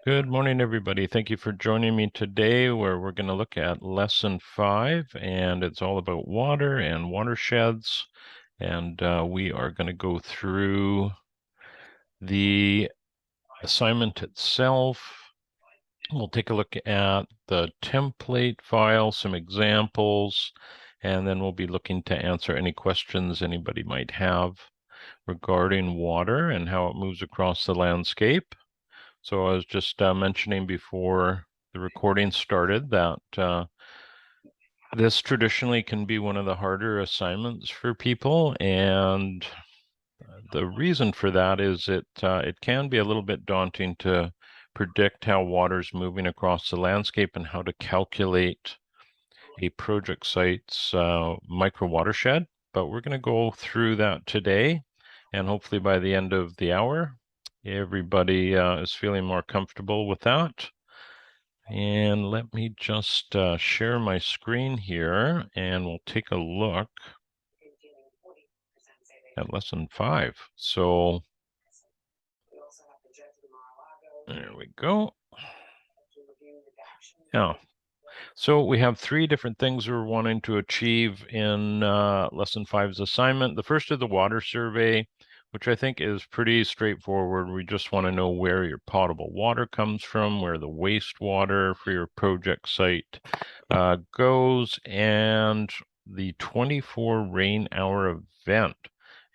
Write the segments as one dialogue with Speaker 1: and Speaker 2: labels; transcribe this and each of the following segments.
Speaker 1: Good morning, everybody. Thank you for joining me today, where we're going to look at lesson 5, and it's all about water and watersheds. And we are going to go through the assignment itself. We'll take a look at the template file, some examples, and then we'll be looking to answer any questions anybody might have regarding water and how it moves across the landscape. So I was just mentioning before the recording started that this traditionally can be one of the harder assignments for people, and the reason for that is it can be a little bit daunting to predict how water's moving across the landscape and how to calculate a project site's micro watershed. But we're going to go through that today, and hopefully by the end of the hour, everybody is feeling more comfortable with that. And let me just share my screen here, and we'll take a look at lesson 5. So there we go. Yeah. So we have 3 different things we're wanting to achieve in lesson 5's assignment. The first is the water survey, which I think is pretty straightforward. We just want to know where your potable water comes from, where the wastewater for your project site goes, and the 24 rain hour event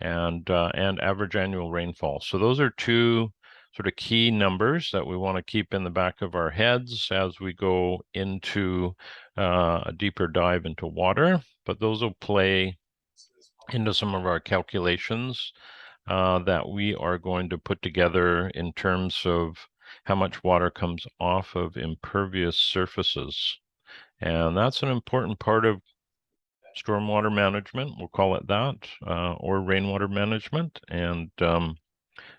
Speaker 1: and average annual rainfall. So those are 2 sort of key numbers that we want to keep in the back of our heads as we go into a deeper dive into water. But those will play into some of our calculations that we are going to put together in terms of how much water comes off of impervious surfaces. And that's an important part of stormwater management, we'll call it that, or rainwater management. And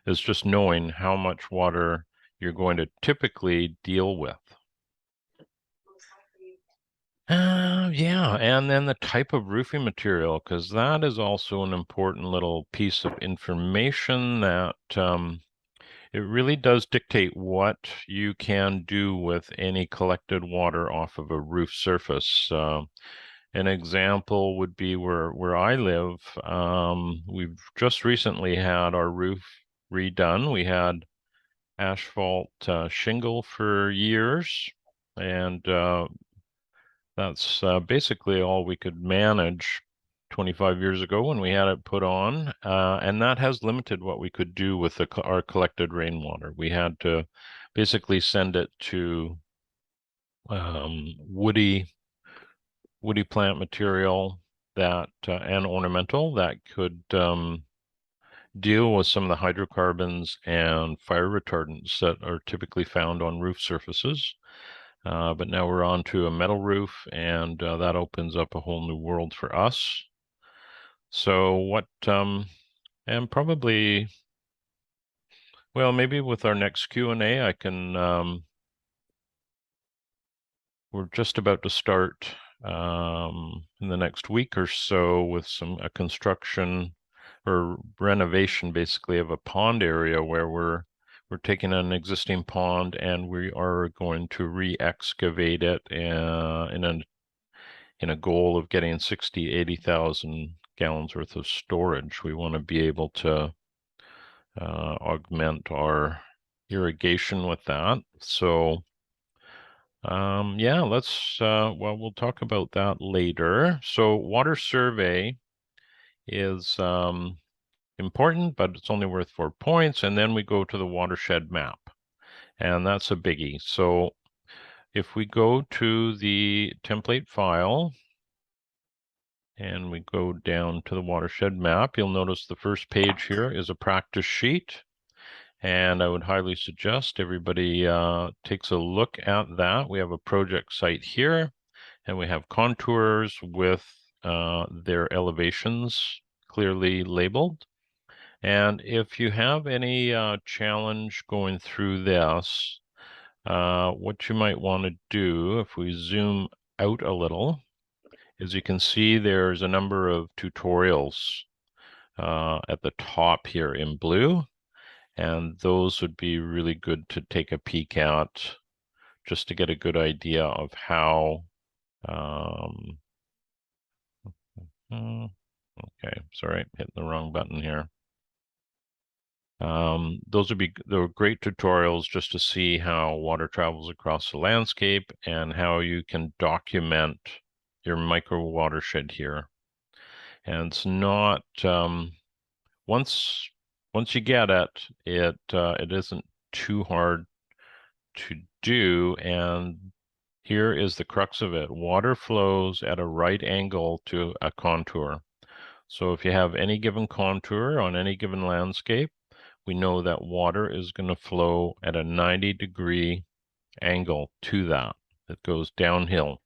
Speaker 1: is just knowing how much water you're going to typically deal with. Yeah, and then the type of roofing material, because that is also an important little piece of information that it really does dictate what you can do with any collected water off of a roof surface. An example would be where I live. We've just recently had our roof redone. We had asphalt shingle for years, and that's basically all we could manage 25 years ago when we had it put on, and that has limited what we could do with our collected rainwater. We had to basically send it to woody plant material that and ornamental that could deal with some of the hydrocarbons and fire retardants that are typically found on roof surfaces. But now we're on to a metal roof, and that opens up a whole new world for us. So what, and probably, well, maybe with our next Q&A, I can, we're just about to start in the next week or so with a construction or renovation, basically, of a pond area where we're taking an existing pond and we are going to re-excavate it in a goal of getting 80,000 gallons worth of storage. We want to be able to augment our irrigation with that. So yeah, well, we'll talk about that later. So water survey is important, but it's only worth 4 points. And then we go to the watershed map, and that's a biggie. So if we go to the template file and we go down to the watershed map, you'll notice the first page here is a practice sheet. And I would highly suggest everybody takes a look at that. We have a project site here, and we have contours with their elevations clearly labeled. And if you have any challenge going through this, what you might want to do, if we zoom out a little, is you can see there's a number of tutorials at the top here in blue. And those would be really good to take a peek at just to get a good idea of how, okay, sorry, hitting the wrong button here. They're great tutorials just to see how water travels across the landscape and how you can document your micro watershed here. And it's not, once you get it, it isn't too hard to do. And here is the crux of it. Water flows at a right angle to a contour. So if you have any given contour on any given landscape, we know that water is going to flow at a 90-degree angle to that. It goes downhill.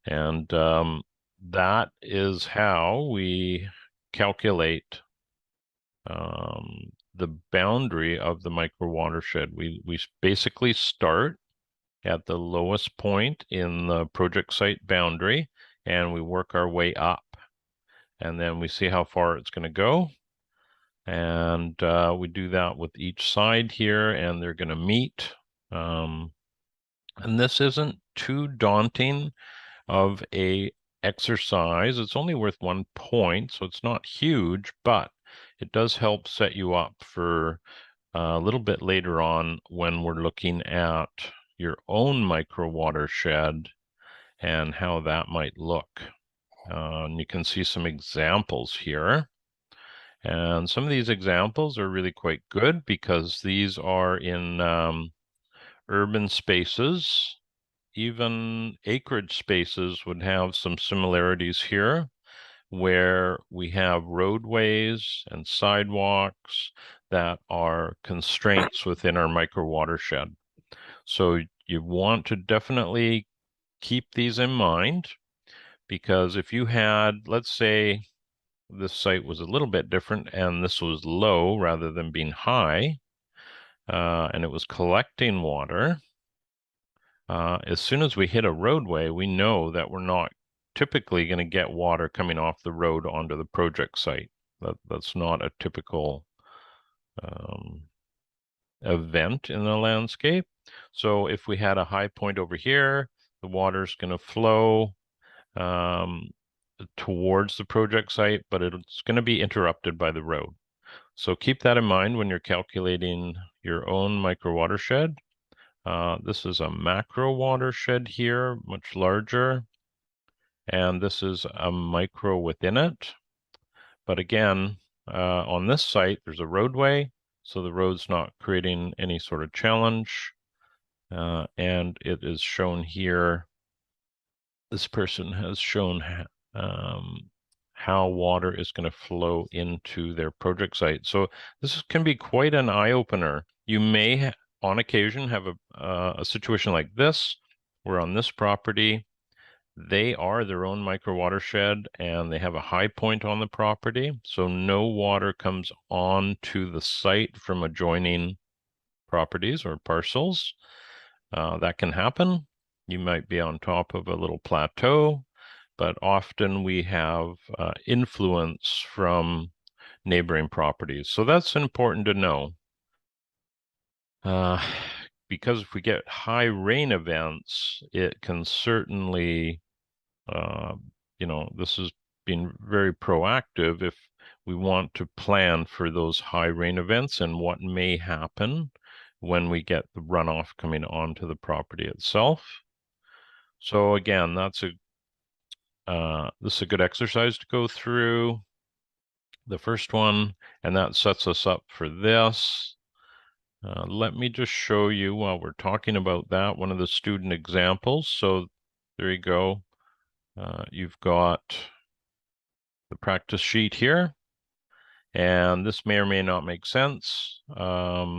Speaker 1: And that is how we calculate the boundary of the micro watershed. We basically start at the lowest point in the project site boundary and we work our way up. And then we see how far it's going to go. And we do that with each side here, and they're going to meet. And this isn't too daunting of a exercise. It's only worth 1 point, so it's not huge, but it does help set you up for a little bit later on when we're looking at your own micro watershed and how that might look. And you can see some examples here. And some of these examples are really quite good because these are in urban spaces. Even acreage spaces would have some similarities here where we have roadways and sidewalks that are constraints within our micro watershed. So you want to definitely keep these in mind because if you had, let's say, this site was a little bit different and this was low rather than being high, and it was collecting water. As soon as we hit a roadway, we know that we're not typically going to get water coming off the road onto the project site. That's not a typical event in the landscape. So if we had a high point over here, the water's going to flow towards the project site, but it's going to be interrupted by the road. So keep that in mind when you're calculating your own micro watershed. This is a macro watershed here, much larger, and this is a micro within it. But again, on this site, there's a roadway, so the road's not creating any sort of challenge. And it is shown here. This person has shown how water is going to flow into their project site. So this can be quite an eye-opener. You may, on occasion, have a situation like this, where on this property, they are their own micro watershed and they have a high point on the property. So no water comes onto the site from adjoining properties or parcels. That can happen. You might be on top of a little plateau, but often we have influence from neighboring properties. So that's important to know. Because if we get high rain events, it can certainly, this has been very proactive if we want to plan for those high rain events and what may happen when we get the runoff coming onto the property itself. So again, this is a good exercise to go through. The first one, and that sets us up for this. Let me just show you while we're talking about that, one of the student examples. So there you go. You've got the practice sheet here, and this may or may not make sense. I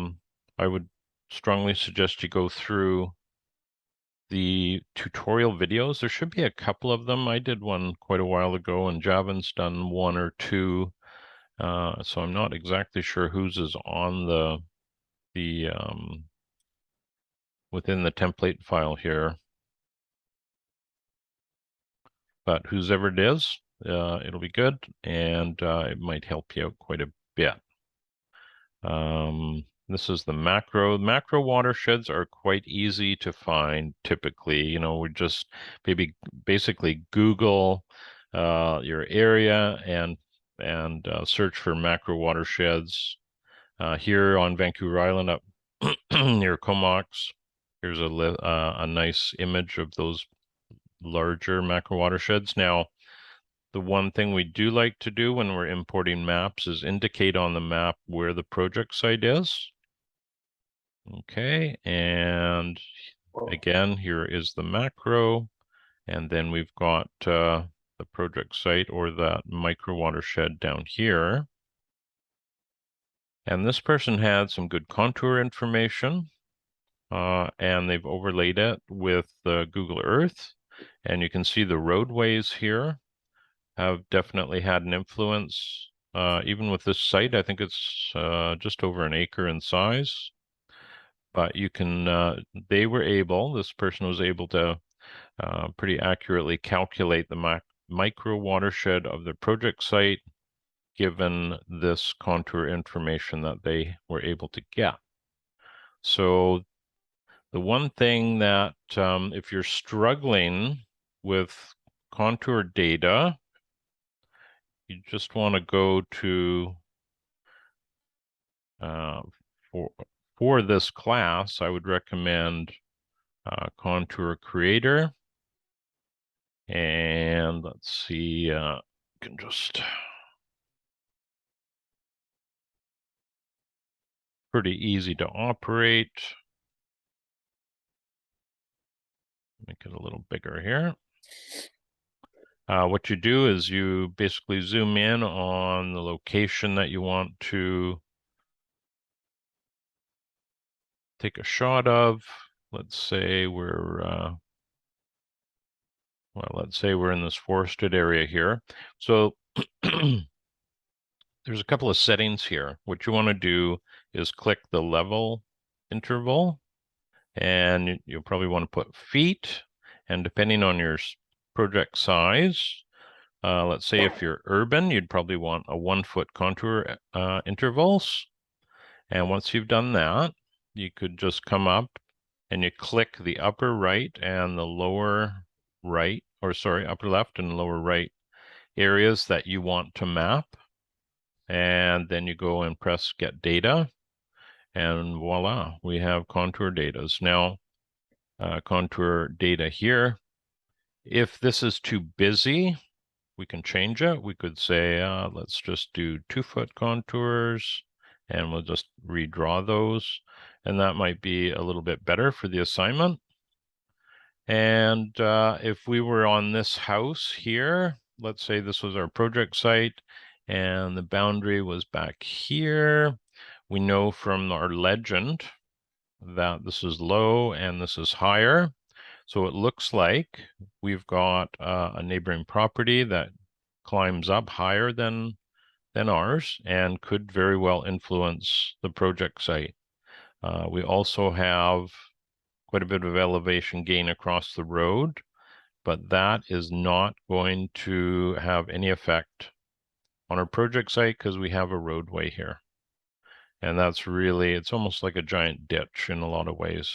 Speaker 1: would strongly suggest you go through the tutorial videos. There should be a couple of them. I did one quite a while ago, and Javin's done one or two. So I'm not exactly sure whose is on the within the template file here, but whoever it is, it'll be good, and it might help you out quite a bit. This is the macro. Macro watersheds are quite easy to find typically. You know, we just basically Google your area and search for macro watersheds. Here on Vancouver Island up near Comox, here's a nice image of those larger macro watersheds. Now, the one thing we do like to do when we're importing maps is indicate on the map where the project site is. Okay, and again, here is the macro, and then we've got the project site or that micro watershed down here. And this person had some good contour information, and they've overlaid it with Google Earth. And you can see the roadways here have definitely had an influence. Even with this site, I think it's just over an acre in size. But you can, this person was able to pretty accurately calculate the micro watershed of the project site given this contour information that they were able to get. So the one thing that if you're struggling with contour data, you just want to go to for this class, I would recommend Contour Creator. And let's see, can just pretty easy to operate. Make it a little bigger here. What you do is you basically zoom in on the location that you want to take a shot of. Let's say let's say we're in this forested area here. So there's a couple of settings here. What you want to do is click the level interval, and you'll probably want to put feet, and depending on your project size, let's say if you're urban, you'd probably want a 1 foot contour intervals. And once you've done that, you could just come up and you click the upper right and the lower right, or sorry, upper left and lower right areas that you want to map. And then you go and press get data, and voila, we have contour data. Now, contour data here. If this is too busy, we can change it. We could say, let's just do 2 foot contours, and we'll just redraw those. And that might be a little bit better for the assignment. And if we were on this house here, let's say this was our project site and the boundary was back here, we know from our legend that this is low and this is higher. So it looks like we've got a neighboring property that climbs up higher than ours and could very well influence the project site. We also have quite a bit of elevation gain across the road, but that is not going to have any effect on our project site because we have a roadway here. And that's really, it's almost like a giant ditch in a lot of ways.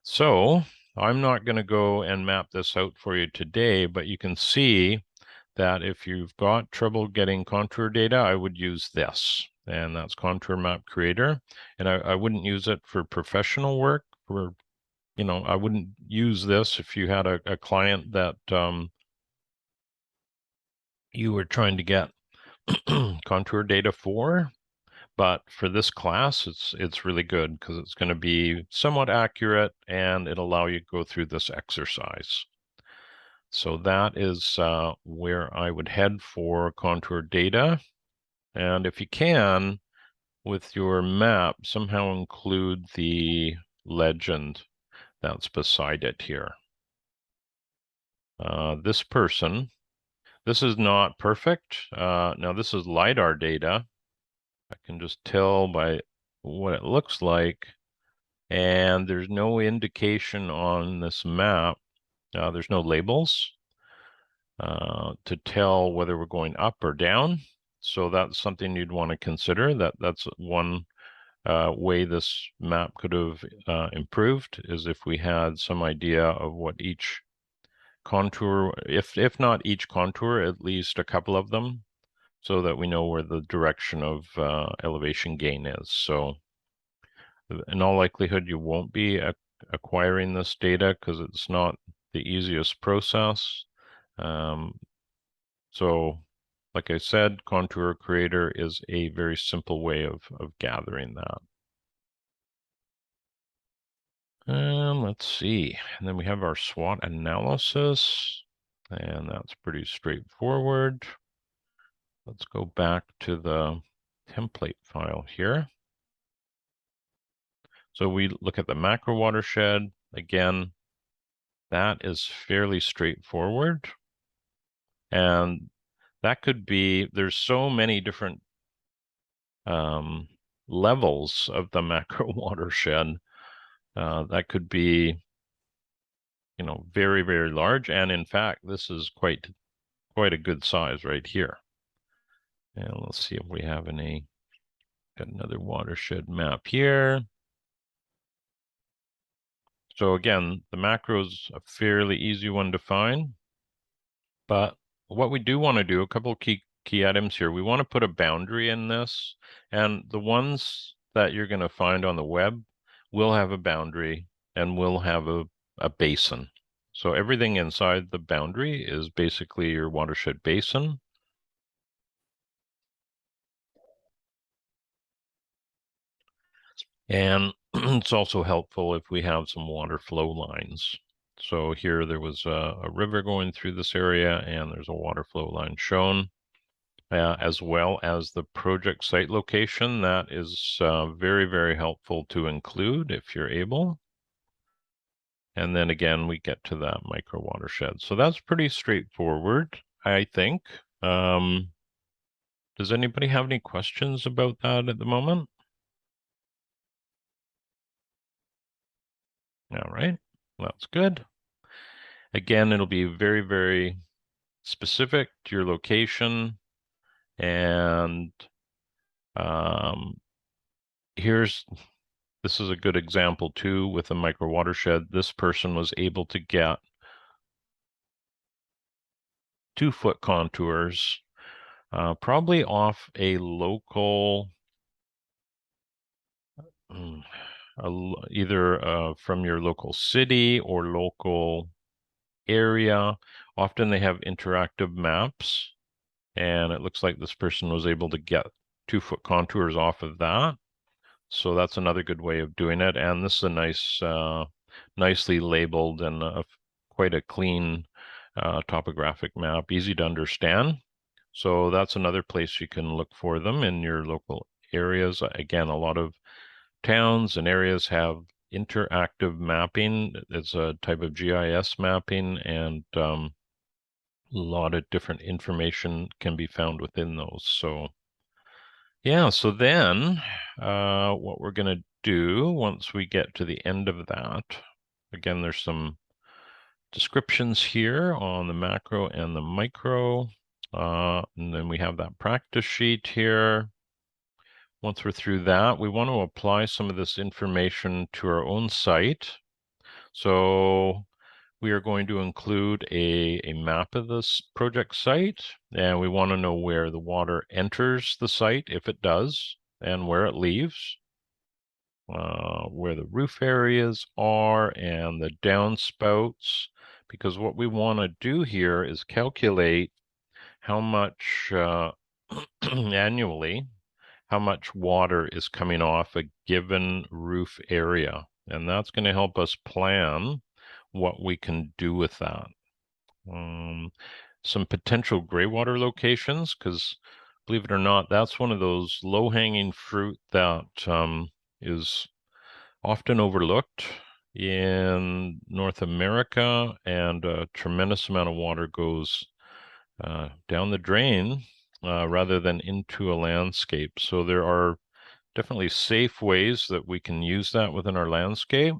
Speaker 1: So I'm not going to go and map this out for you today, but you can see that if you've got trouble getting contour data, I would use this, and that's Contour Map Creator. And I wouldn't use it for professional work. I wouldn't use this if you had a client that you were trying to get contour data for. But for this class, it's really good because it's going to be somewhat accurate and it'll allow you to go through this exercise. So that is where I would head for contour data. And if you can, with your map, somehow include the legend that's beside it here. This person, this is not perfect. Now this is LiDAR data. I can just tell by what it looks like. And there's no indication on this map. There's no labels to tell whether we're going up or down. So that's something you'd want to consider. That's one way this map could have improved, is if we had some idea of what each contour, if not each contour, at least a couple of them, so that we know where the direction of elevation gain is. So in all likelihood, you won't be acquiring this data because it's not the easiest process. So like I said, Contour Creator is a very simple way of gathering that. Let's see. And then we have our SWOT analysis, and that's pretty straightforward. Let's go back to the template file here. So we look at the macro watershed. Again, that is fairly straightforward. And that could be, there's so many different levels of the macro watershed. That could be, very, very large. And in fact, this is quite a good size right here. And let's see if we have got another watershed map here. So again, the macro is a fairly easy one to find, but what we do want to do, a couple of key items here. We want to put a boundary in this, and the ones that you're going to find on the web will have a boundary and will have a basin. So everything inside the boundary is basically your watershed basin. And it's also helpful if we have some water flow lines. So here there was a river going through this area, and there's a water flow line shown, as well as the project site location. That is very, very helpful to include if you're able. And then again, we get to that micro watershed. So that's pretty straightforward, I think. Does anybody have any questions about that at the moment? All right, that's good. Again, it'll be very, very specific to your location. And this is a good example too with a micro watershed. This person was able to get 2-foot contours, probably off a local, either from your local city or local area. Often they have interactive maps, and it looks like this person was able to get 2-foot contours off of that. So that's another good way of doing it. And this is a nice, nicely labeled and quite a clean topographic map, easy to understand. So that's another place you can look for them in your local areas. Again, a lot of towns and areas have interactive mapping. It's a type of GIS mapping, and a lot of different information can be found within those. So yeah, so then what we're going to do once we get to the end of that, again, there's some descriptions here on the macro and the micro, and then we have that practice sheet here. Once we're through that, we want to apply some of this information to our own site. So we are going to include a map of this project site, and we want to know where the water enters the site, if it does, and where it leaves, where the roof areas are and the downspouts, because what we want to do here is calculate how much annually, how much water is coming off a given roof area. And that's going to help us plan what we can do with that. Some potential gray water locations, because believe it or not, that's one of those low-hanging fruit that is often overlooked in North America, and a tremendous amount of water goes down the drain rather than into a landscape. So there are definitely safe ways that we can use that within our landscape.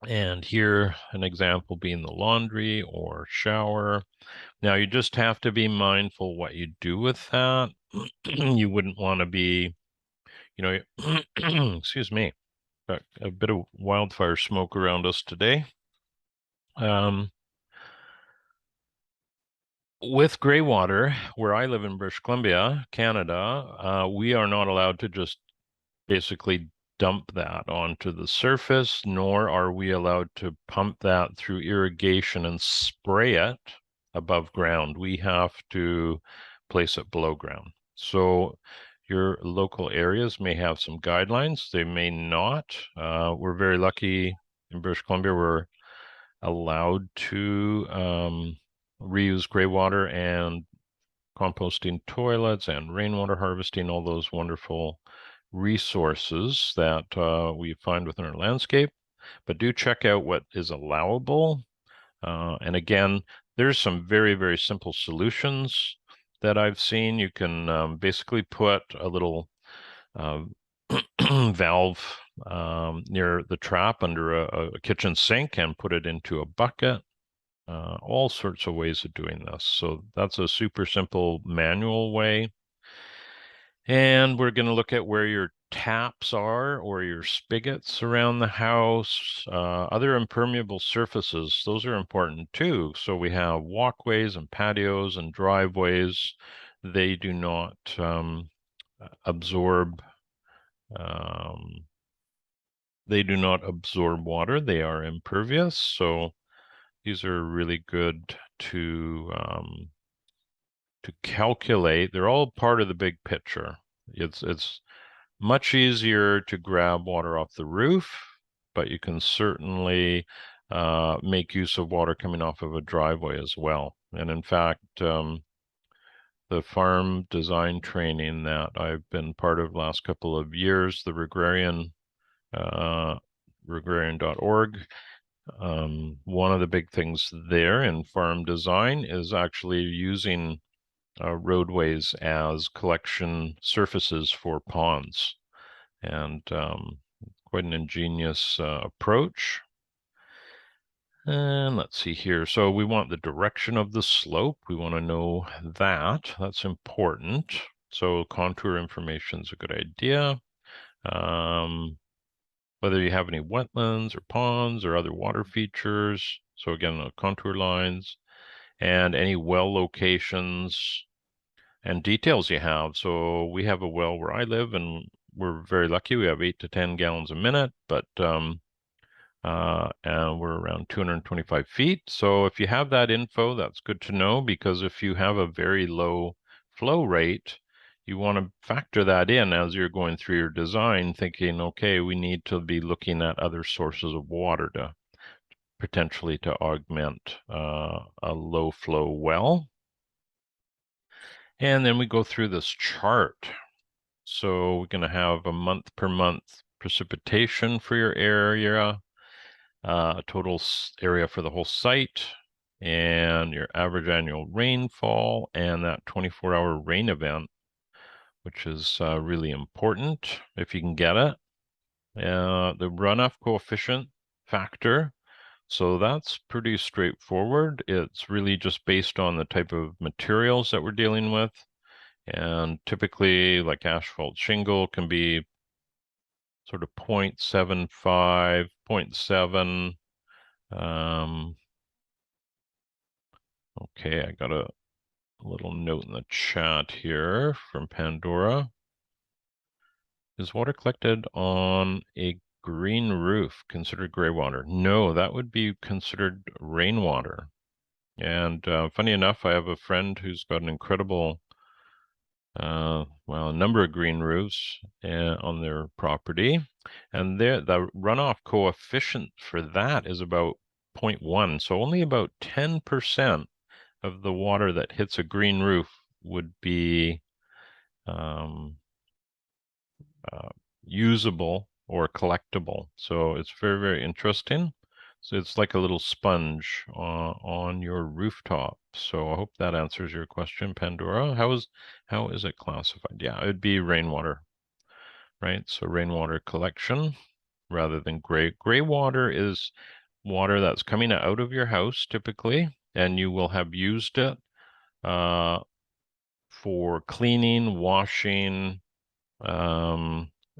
Speaker 1: And here, an example being the laundry or shower. Now, you just have to be mindful what you do with that. You wouldn't want to be, excuse me, got a bit of wildfire smoke around us today. With gray water, where I live in British Columbia, Canada, we are not allowed to just basically dump that onto the surface, nor are we allowed to pump that through irrigation and spray it above ground. We have to place it below ground. So your local areas may have some guidelines, they may not. We're very lucky in British Columbia, we're allowed to reuse gray water and composting toilets and rainwater harvesting, all those wonderful resources that we find within our landscape. But do check out what is allowable. And again, there's some very, very simple solutions that I've seen. You can basically put a little valve near the trap under a kitchen sink and put it into a bucket. All sorts of ways of doing this. So that's a super simple manual way. And we're going to look at where your taps are or your spigots around the house. Other impermeable surfaces, those are important too. So we have walkways and patios and driveways. They do not absorb water. They are impervious. So these are really good to calculate. They're all part of the big picture. It's much easier to grab water off the roof, but you can certainly make use of water coming off of a driveway as well. And in fact, the farm design training that I've been part of the last couple of years, the agrarian.org, one of the big things there in farm design is actually using roadways as collection surfaces for ponds, and quite an ingenious approach. And let's see here. So we want the direction of the slope. We want to know that. That's important. So contour information is a good idea. Whether you have any wetlands or ponds or other water features. So again, contour lines and any well locations and details you have. So we have a well where I live, and we're very lucky. We have 8 to 10 gallons a minute, but and we're around 225 feet. So if you have that info, that's good to know, because if you have a very low flow rate, you want to factor that in as you're going through your design, thinking, okay, we need to be looking at other sources of water to potentially to augment a low flow well. And then we go through this chart. So we're going to have a month per month precipitation for your area, total area for the whole site, and your average annual rainfall, and that 24-hour rain event, which is really important if you can get it. The runoff coefficient factor. So that's pretty straightforward. It's really just based on the type of materials that we're dealing with. And typically, like asphalt shingle can be sort of 0.75, 0.7. Okay, I got a little note in the chat here from Pandora. Is water collected on a green roof considered gray water? No, that would be considered rainwater. And funny enough, I have a friend who's got an incredible, well, a number of green roofs on their property, and the runoff coefficient for that is about 0.1. So only about 10% of the water that hits a green roof would be usable or collectible. So it's very, very interesting. So it's like a little sponge on your rooftop. So I hope that answers your question, Pandora. How is it classified? Yeah, it'd be rainwater, right? So rainwater collection. rather than gray. Gray water is water that's coming out of your house typically, and you will have used it for cleaning, washing.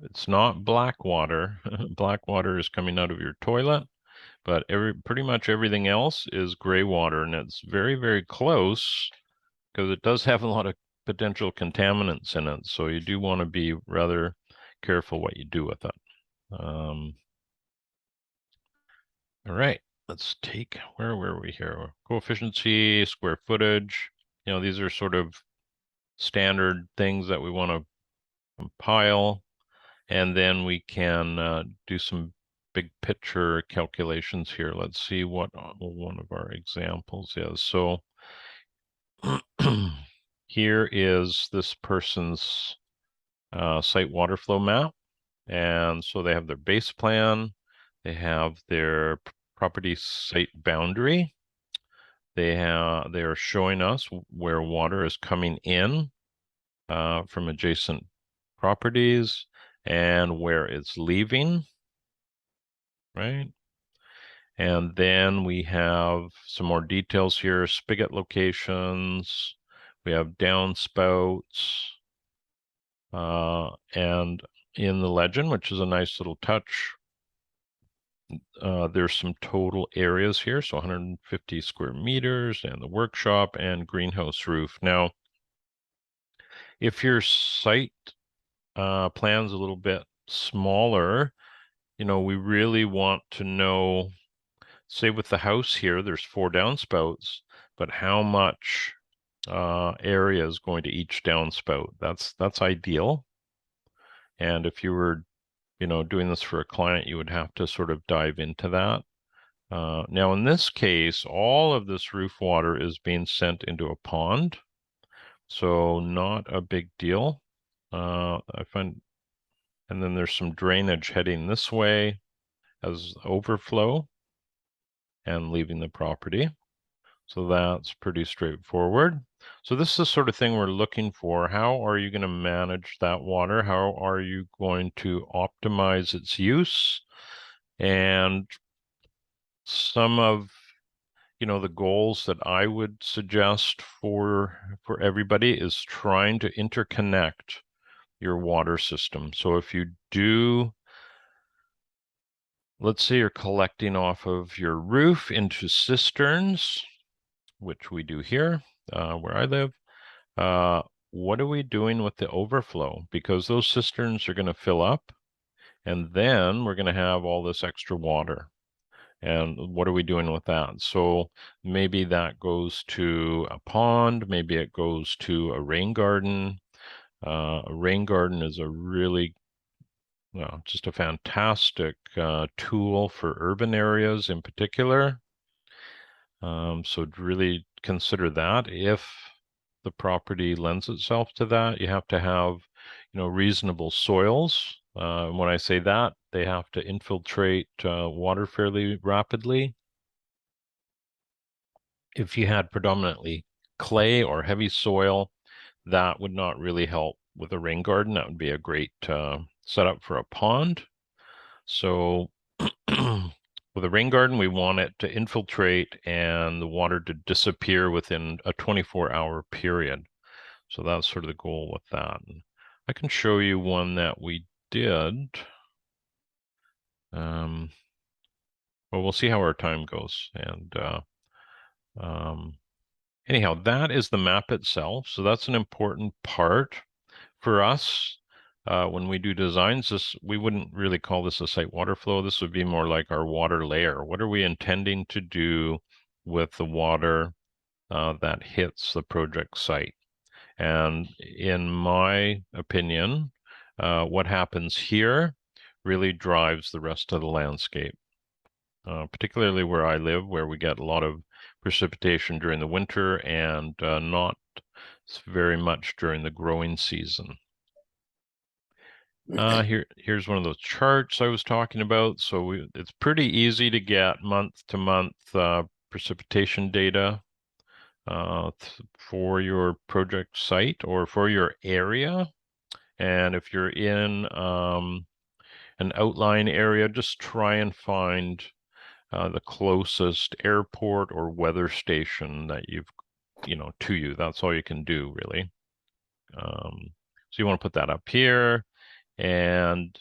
Speaker 1: It's not black water. Black water is coming out of your toilet, but pretty much everything else is gray water, and it's very, very close because it does have a lot of potential contaminants in it. So you do want to be rather careful what you do with it. All right, let's take, where were we here? Coefficiency, square footage. These are sort of standard things that we want to compile. And then we can do some big picture calculations here. Let's see what one of our examples is. So here is this person's site water flow map. And so they have their base plan. They have their property site boundary. They are showing us where water is coming in from adjacent properties and where it's leaving, right? And then we have some more details here, spigot locations, we have downspouts, and in the legend, which is a nice little touch, there's some total areas here, so 150 square meters, and the workshop and greenhouse roof. Now, if your site plan's a little bit smaller, we really want to know, say with the house here, there's 4 downspouts, but how much area is going to each downspout? That's ideal. And if you were, doing this for a client, you would have to sort of dive into that. Now, in this case, all of this roof water is being sent into a pond, so not a big deal. I find, and then there's some drainage heading this way as overflow and leaving the property. So that's pretty straightforward. So this is the sort of thing we're looking for. How are you going to manage that water? How are you going to optimize its use? And some of the goals that I would suggest for everybody is trying to interconnect your water system. So if you do, let's say you're collecting off of your roof into cisterns, which we do here where I live, what are we doing with the overflow? Because those cisterns are going to fill up, and then we're going to have all this extra water. And what are we doing with that? So maybe that goes to a pond, maybe it goes to a rain garden. A rain garden is a really, just a fantastic tool for urban areas in particular. So really consider that. If the property lends itself to that, you have to have, reasonable soils. When I say that, they have to infiltrate water fairly rapidly. If you had predominantly clay or heavy soil, that would not really help with a rain garden. That would be a great setup for a pond. So with a rain garden, we want it to infiltrate and the water to disappear within a 24-hour period. So that's sort of the goal with that. I can show you one that we did. Well, we'll see how our time goes. And anyhow, that is the map itself. So that's an important part for us. When we do designs, we wouldn't really call this a site water flow. This would be more like our water layer. What are we intending to do with the water that hits the project site? And in my opinion, what happens here really drives the rest of the landscape, particularly where I live, where we get a lot of precipitation during the winter and not very much during the growing season. Here's one of those charts I was talking about. So it's pretty easy to get month-to-month precipitation data for your project site or for your area. And if you're in an outline area, just try and find the closest airport or weather station that to you. That's all you can do, really. So you want to put that up here, and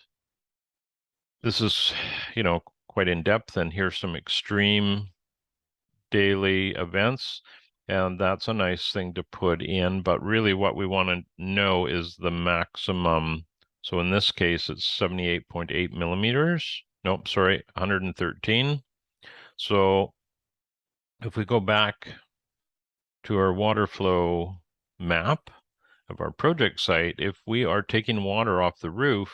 Speaker 1: this is, quite in depth, and here's some extreme daily events, and that's a nice thing to put in, but really what we want to know is the maximum. So in this case, it's 78.8 millimeters. Nope, sorry, 113. So if we go back to our water flow map of our project site, if we are taking water off the roof,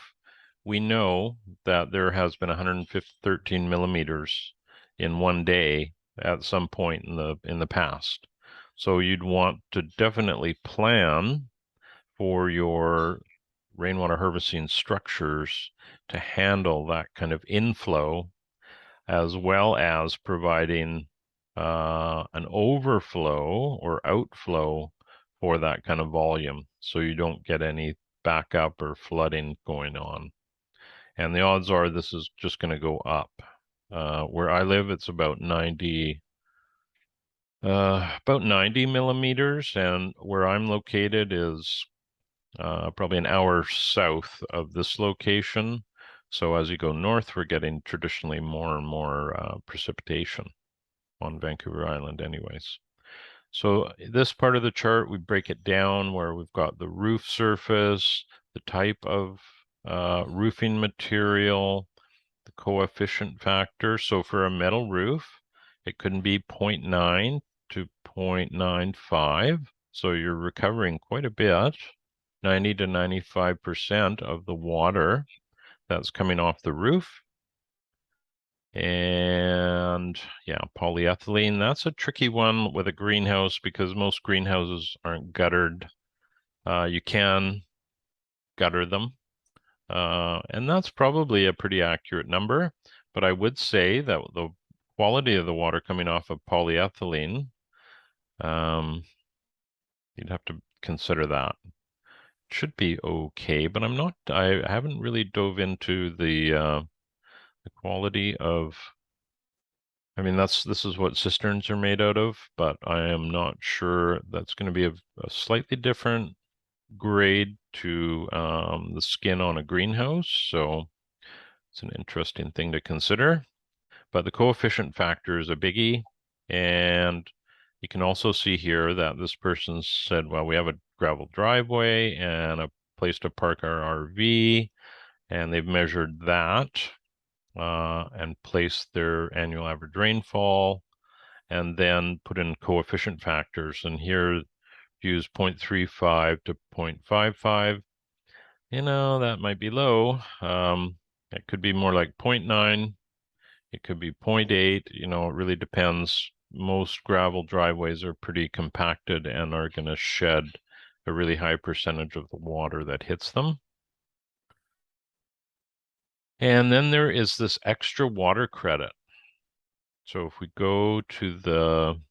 Speaker 1: we know that there has been 113 millimeters in one day at some point in the past. So you'd want to definitely plan for your rainwater harvesting structures to handle that kind of inflow, as well as providing an overflow or outflow for that kind of volume, so you don't get any backup or flooding going on. And the odds are this is just going to go up. Where I live, it's about 90 millimeters, and where I'm located is probably an hour south of this location. So as you go north, we're getting traditionally more and more precipitation on Vancouver Island anyways. So this part of the chart, we break it down where we've got the roof surface, the type of roofing material, the coefficient factor. So for a metal roof, it can be 0.9 to 0.95. So you're recovering quite a bit, 90 to 95% of the water that's coming off the roof. And yeah, polyethylene, that's a tricky one with a greenhouse because most greenhouses aren't guttered. You can gutter them. And that's probably a pretty accurate number, but I would say that the quality of the water coming off of polyethylene, you'd have to consider that. It should be okay, but I haven't really dove into the quality of, I mean, this is what cisterns are made out of, but I am not sure. That's going to be a slightly different grade to the skin on a greenhouse. So it's an interesting thing to consider. But the coefficient factor is a biggie. And you can also see here that this person said, well, we have a gravel driveway and a place to park our RV, and they've measured that and placed their annual average rainfall, and then put in coefficient factors. And here use 0.35 to 0.55. That might be low. It could be more like 0.9. It could be 0.8. It really depends. Most gravel driveways are pretty compacted and are going to shed a really high percentage of the water that hits them. And then there is this extra water credit. So if we go to the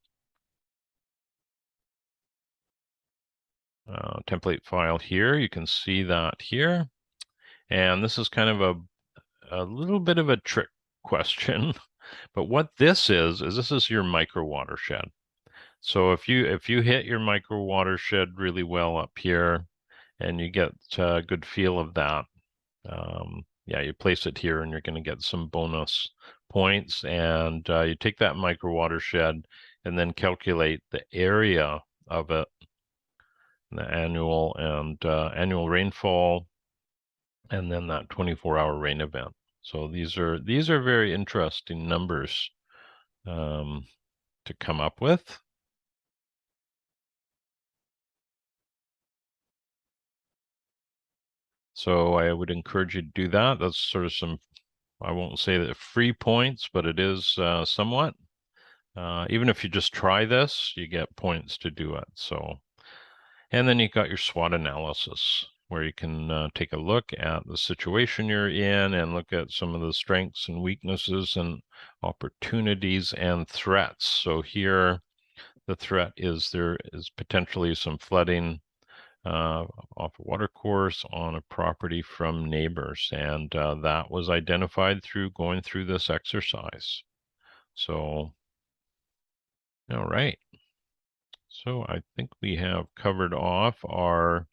Speaker 1: template file here, you can see that here. And this is kind of a little bit of a trick question, but what this is this is your micro watershed. So if you hit your micro watershed really well up here, and you get a good feel of that, yeah, you place it here, and you're going to get some bonus points. And you take that micro watershed, and then calculate the area of it, the annual rainfall, and then that 24-hour rain event. So these are very interesting numbers to come up with. So I would encourage you to do that. That's sort of some, I won't say that free points, but it is somewhat. Even if you just try this, you get points to do it. So, and then you got your SWOT analysis, where you can take a look at the situation you're in and look at some of the strengths and weaknesses and opportunities and threats. So here, the threat is there is potentially some flooding off a water course on a property from neighbors, and that was identified through going through this exercise. So, all right. So I think we have covered off our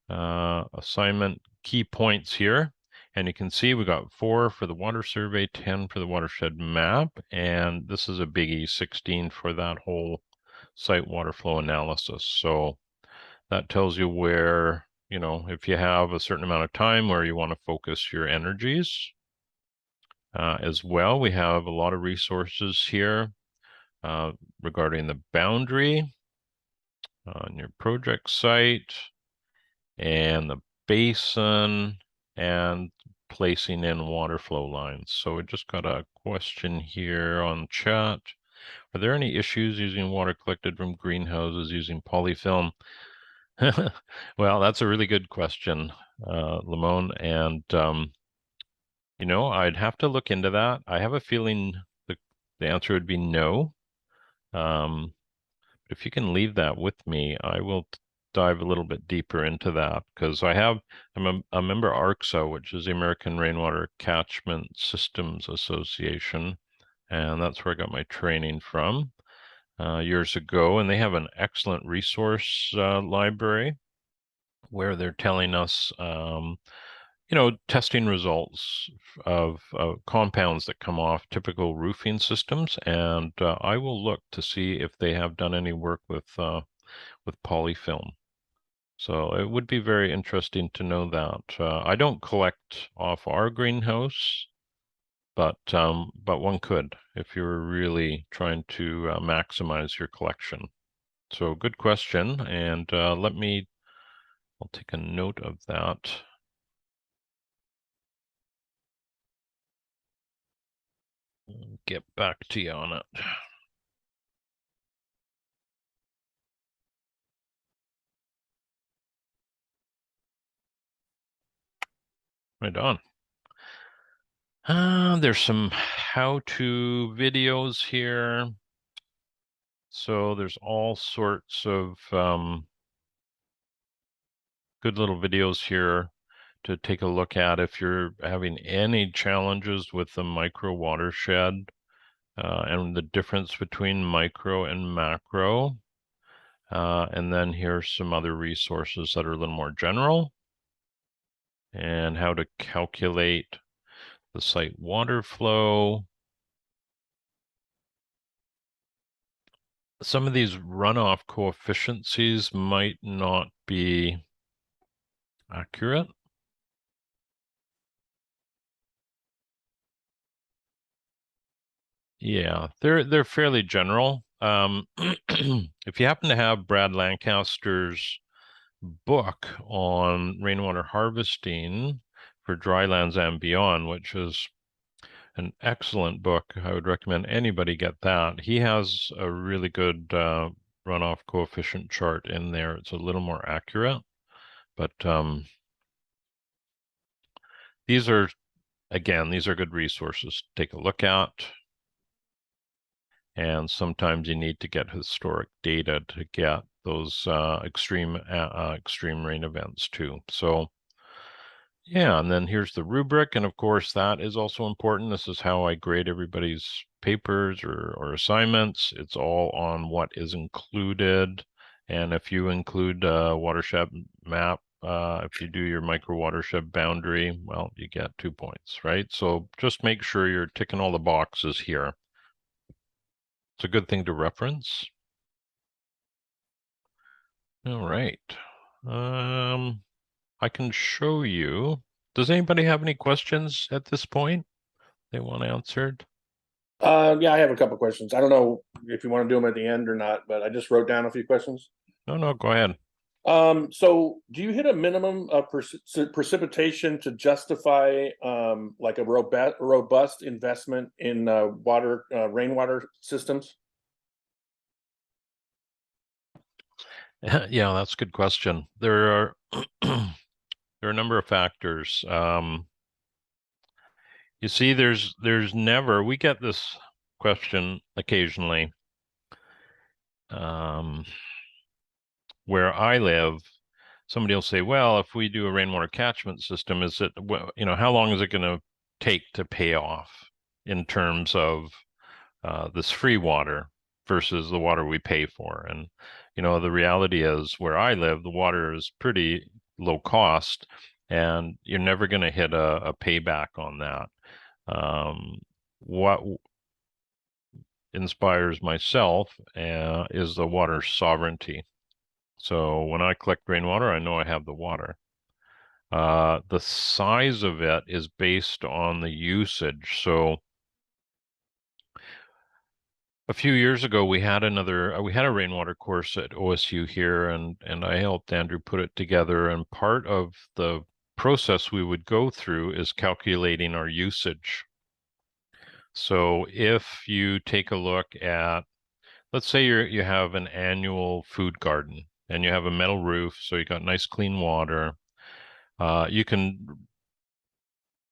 Speaker 1: assignment key points here. And you can see we got 4 for the water survey, 10 for the watershed map, and this is a biggie, 16 for that whole site water flow analysis. So that tells you where, if you have a certain amount of time where you want to focus your energies. As well, we have a lot of resources here regarding the boundary on your project site and the basin and placing in water flow lines. So we just got a question here on chat. Are there any issues using water collected from greenhouses using polyfilm? Well, that's a really good question, Lamone. And, I'd have to look into that. I have a feeling the answer would be no. If you can leave that with me, I will dive a little bit deeper into that, because I'm a member ARCSA, which is the American Rainwater Catchment Systems Association, and that's where I got my training from years ago. And they have an excellent resource library where they're telling us, testing results of compounds that come off typical roofing systems, and I will look to see if they have done any work with polyfilm. So it would be very interesting to know that. I don't collect off our greenhouse, but one could if you're really trying to maximize your collection. So good question, and I'll take a note of that. Get back to you on it. Right on. There's some how-to videos here. So there's all sorts of good little videos here to take a look at if you're having any challenges with the micro watershed and the difference between micro and macro. And then here's some other resources that are a little more general, and how to calculate the site water flow. Some of these runoff coefficiencies might not be accurate. Yeah, they're fairly general. If you happen to have Brad Lancaster's book on rainwater harvesting for drylands and beyond, which is an excellent book, I would recommend anybody get that. He has a really good runoff coefficient chart in there. It's a little more accurate, but these are good resources to take a look at. And sometimes you need to get historic data to get those extreme rain events too. So yeah, and then here's the rubric, and of course that is also important. This is how I grade everybody's papers or assignments. It's all on what is included, and if you include a watershed map, if you do your micro watershed boundary, well, you get 2 points, right? So just make sure you're ticking all the boxes here. It's a good thing to reference. All right. I can show you. Does anybody have any questions at this point they want answered?
Speaker 2: Yeah, I have a couple questions. I don't know if you want to do them at the end or not, but I just wrote down a few questions.
Speaker 1: No, go ahead.
Speaker 2: So do you hit a minimum of precipitation to justify like a robust investment in rainwater systems?
Speaker 1: Yeah, that's a good question. There are there are a number of factors. You see, there's never, we get this question occasionally. Where I live, somebody will say, well, if we do a rainwater catchment system, is it, you know, how long is it going to take to pay off in terms of this free water versus the water we pay for? And, you know, the reality is where I live, the water is pretty low cost, and you're never going to hit a payback on that. What inspires myself is the water sovereignty. So when I collect rainwater, I know I have the water. The size of it is based on the usage. So a few years ago, we had a rainwater course at OSU here, and I helped Andrew put it together. And part of the process we would go through is calculating our usage. So if you take a look at, let's say you have an annual food garden and you have a metal roof, so you got nice clean water. You can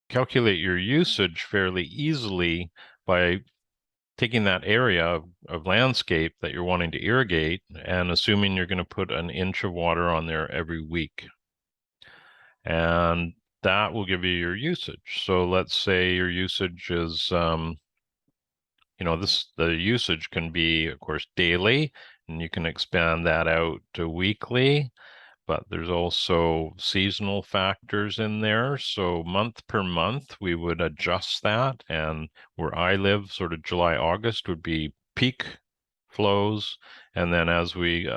Speaker 1: calculate your usage fairly easily by taking that area of landscape that you're wanting to irrigate and assuming you're going to put an inch of water on there every week. And that will give you your usage. So let's say your usage is, you know, the usage can be, of course, daily, and you can expand that out to weekly. But there's also seasonal factors in there. So month per month, we would adjust that. And where I live, sort of July, August would be peak flows. And then as we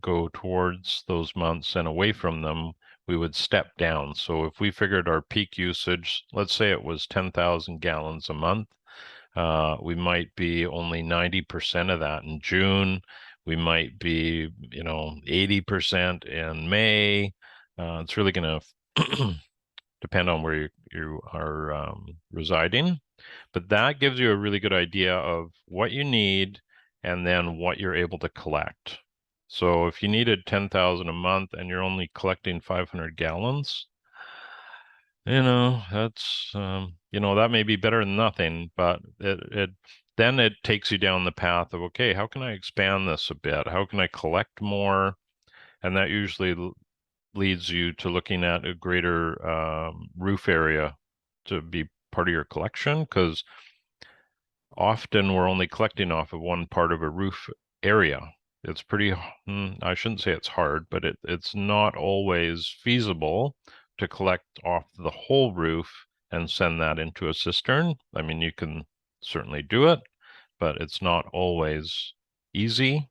Speaker 1: go towards those months and away from them, we would step down. So if we figured our peak usage, let's say it was 10,000 gallons a month, we might be only 90% of that in June. We might be, you know, 80% in May. It's really going to depend on where you are residing. But that gives you a really good idea of what you need and then what you're able to collect. So if you needed 10,000 a month and you're only collecting 500 gallons, you know, that's, you know, that may be better than nothing, but then it takes you down the path of, okay, how can I expand this a bit? How can I collect more? And that usually leads you to looking at a greater roof area to be part of your collection, because often we're only collecting off of one part of a roof area. It's pretty, I shouldn't say it's hard, but it's not always feasible to collect off the whole roof and send that into a cistern. I mean, you can certainly do it, but it's not always easy.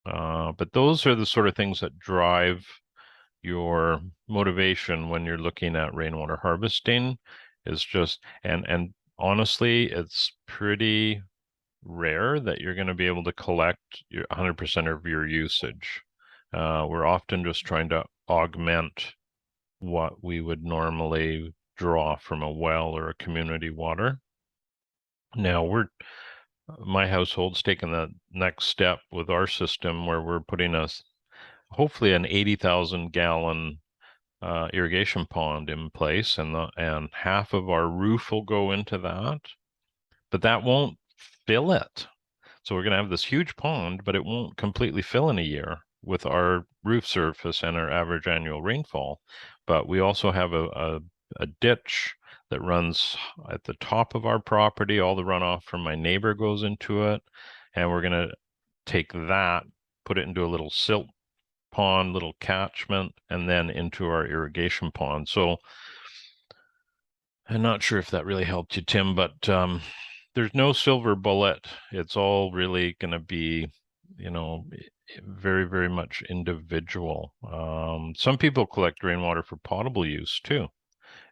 Speaker 1: But those are the sort of things that drive your motivation when you're looking at rainwater harvesting, is just, and honestly, it's pretty rare that you're going to be able to collect 100% of your usage. We're often just trying to augment what we would normally draw from a well or a community water. Now my household's taken the next step with our system where we're putting hopefully an 80,000 gallon irrigation pond in place, and half of our roof will go into that, but that won't fill it. So we're going to have this huge pond, but it won't completely fill in a year with our roof surface and our average annual rainfall. But we also have a ditch that runs at the top of our property. All the runoff from my neighbor goes into it. And we're going to take that, put it into a little silt pond, little catchment, and then into our irrigation pond. So I'm not sure if that really helped you, Tim, but there's no silver bullet. It's all really going to be, you know, very, very much individual. Some people collect rainwater for potable use too,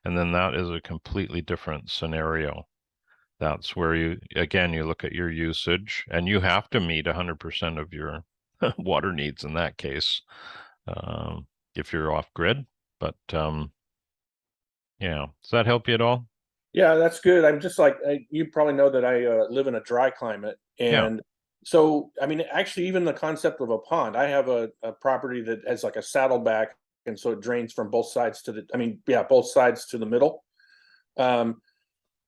Speaker 1: and then that is a completely different scenario. That's where you look at your usage, and you have to meet 100% of your water needs in that case, if you're off grid. But yeah, does that help you at all?
Speaker 2: Yeah, that's good. I'm just like, you probably know that I live in a dry climate.
Speaker 1: Yeah.
Speaker 2: And so, I mean, actually, even the concept of a pond, I have a property that has like a saddleback. And so it drains from both sides to both sides to the middle. But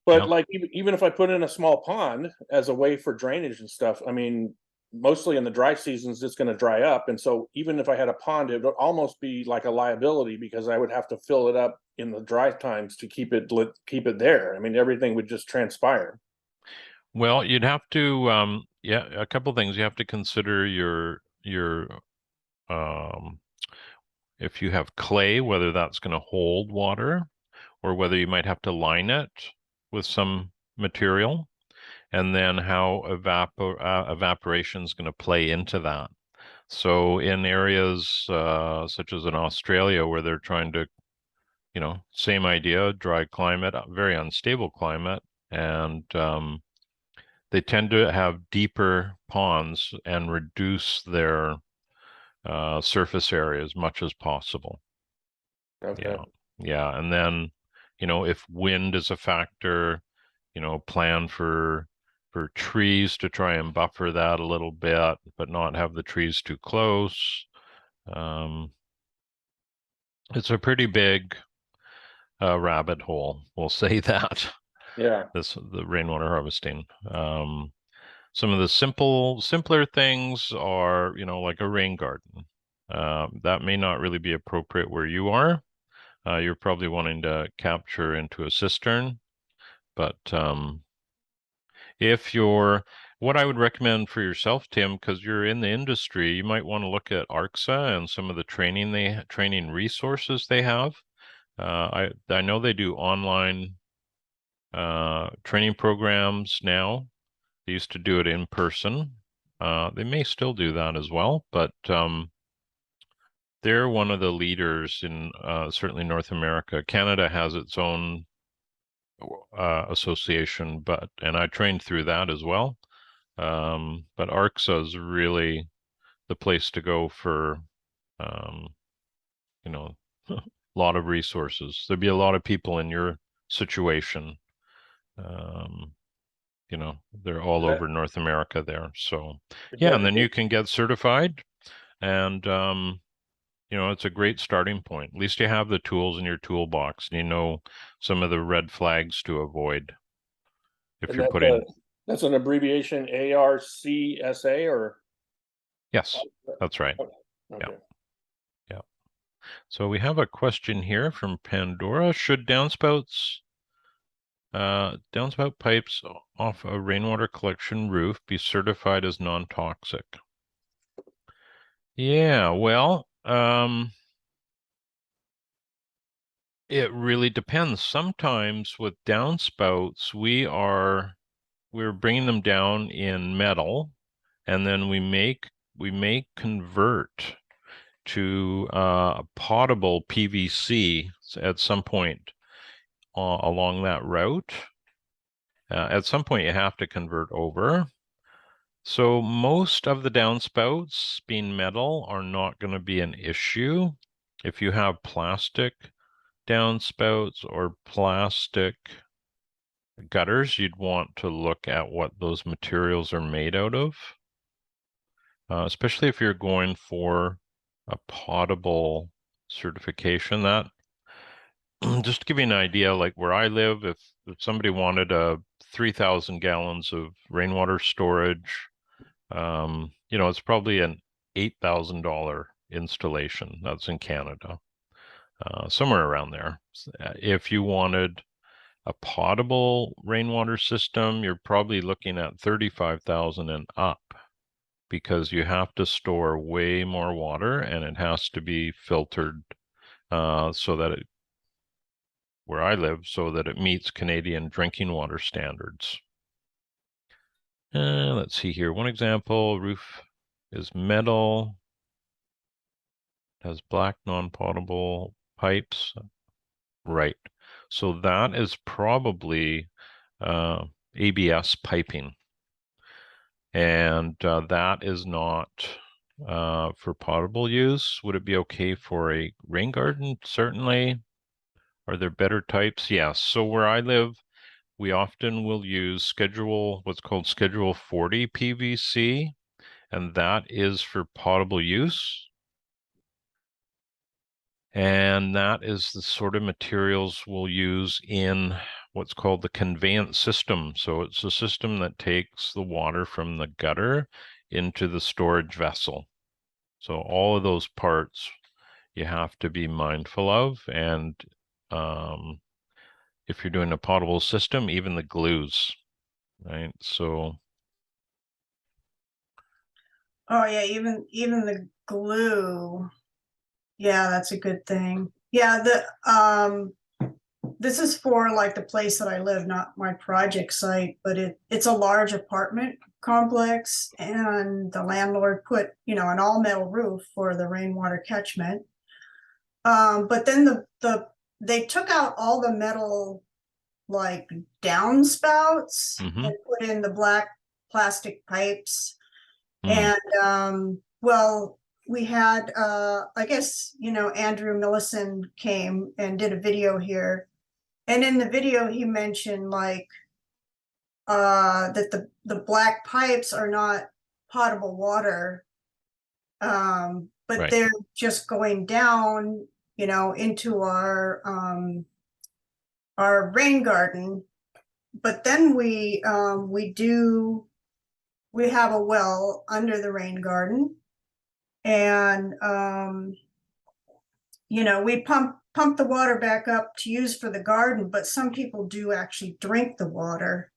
Speaker 1: Yeah.
Speaker 2: like, even if I put in a small pond as a way for drainage and stuff, I mean, mostly in the dry seasons, it's going to dry up. And so even if I had a pond, it would almost be like a liability because I would have to fill it up in the dry times to keep it there. I mean, everything would just transpire.
Speaker 1: Well, you'd have to, yeah, a couple things. You have to consider um, if you have clay, whether that's going to hold water or whether you might have to line it with some material, and then how evaporation is going to play into that. So in areas such as in Australia, where they're trying to, same idea, dry climate, very unstable climate, and they tend to have deeper ponds and reduce their surface area as much as possible.
Speaker 2: Okay.
Speaker 1: Yeah. Yeah. And then, if wind is a factor, plan for trees to try and buffer that a little bit, but not have the trees too close. Um, it's a pretty big rabbit hole, we'll say that.
Speaker 2: Yeah.
Speaker 1: The rainwater harvesting. Some of the simpler things are, like a rain garden. That may not really be appropriate where you are. You're probably wanting to capture into a cistern, but if you're, what I would recommend for yourself, Tim, because you're in the industry, you might want to look at ARCSA and some of the training resources they have. I know they do online training programs now. They used to do it in person. They may still do that as well, but they're one of the leaders in certainly North America. Canada has its own association, and I trained through that as well. But ARCSA is really the place to go for, um, a lot of resources. There'd be a lot of people in your situation. Um, they're all
Speaker 2: That,
Speaker 1: over North America there. So, yeah, and
Speaker 2: that,
Speaker 1: then you can get certified, and it's a great starting point. At least you have the tools in your toolbox, and you know some of the red flags to avoid if
Speaker 2: and
Speaker 1: you're putting.
Speaker 2: that's an abbreviation, ARCSA, or
Speaker 1: Yes, that's right. Yeah,
Speaker 2: okay.
Speaker 1: yeah. So we have a question here from Pandora. Should downspout pipes off a rainwater collection roof be certified as non-toxic? Yeah, well, it really depends. Sometimes with downspouts, we're bringing them down in metal, and then we may convert to potable PVC at some point along that route. At some point, you have to convert over. So most of the downspouts being metal are not going to be an issue. If you have plastic downspouts or plastic gutters, you'd want to look at what those materials are made out of, especially if you're going for a potable certification. That just to give you an idea, like where I live, if somebody wanted 3,000 gallons of rainwater storage, it's probably an $8,000 installation. That's in Canada, somewhere around there. If you wanted a potable rainwater system, you're probably looking at 35,000 and up because you have to store way more water and it has to be filtered so that where I live, so that it meets Canadian drinking water standards. Let's see here. One example, roof is metal, has black non-potable pipes. Right. So that is probably ABS piping. And that is not for potable use. Would it be okay for a rain garden? Certainly. Are there better types? Yes. So where I live, we often will use what's called Schedule 40 PVC, and that is for potable use. And that is the sort of materials we'll use in what's called the conveyance system. So it's a system that takes the water from the gutter into the storage vessel. So all of those parts you have to be mindful of. And if you're doing a potable system, even the glues, right? So.
Speaker 3: Oh yeah, even the glue. Yeah, that's a good thing. Yeah, this is for like the place that I live, not my project site, but it's a large apartment complex, and the landlord put, an all metal roof for the rainwater catchment. But then they took out all the metal like downspouts
Speaker 1: Mhm.
Speaker 3: and put in the black plastic pipes.
Speaker 1: Mm.
Speaker 3: And well, we had I guess, Andrew Millison came and did a video here. And in the video he mentioned like that the black pipes are not potable water. But
Speaker 1: Right.
Speaker 3: they're just going down, into our rain garden. But then we have a well under the rain garden, and we pump the water back up to use for the garden, but some people do actually drink the water.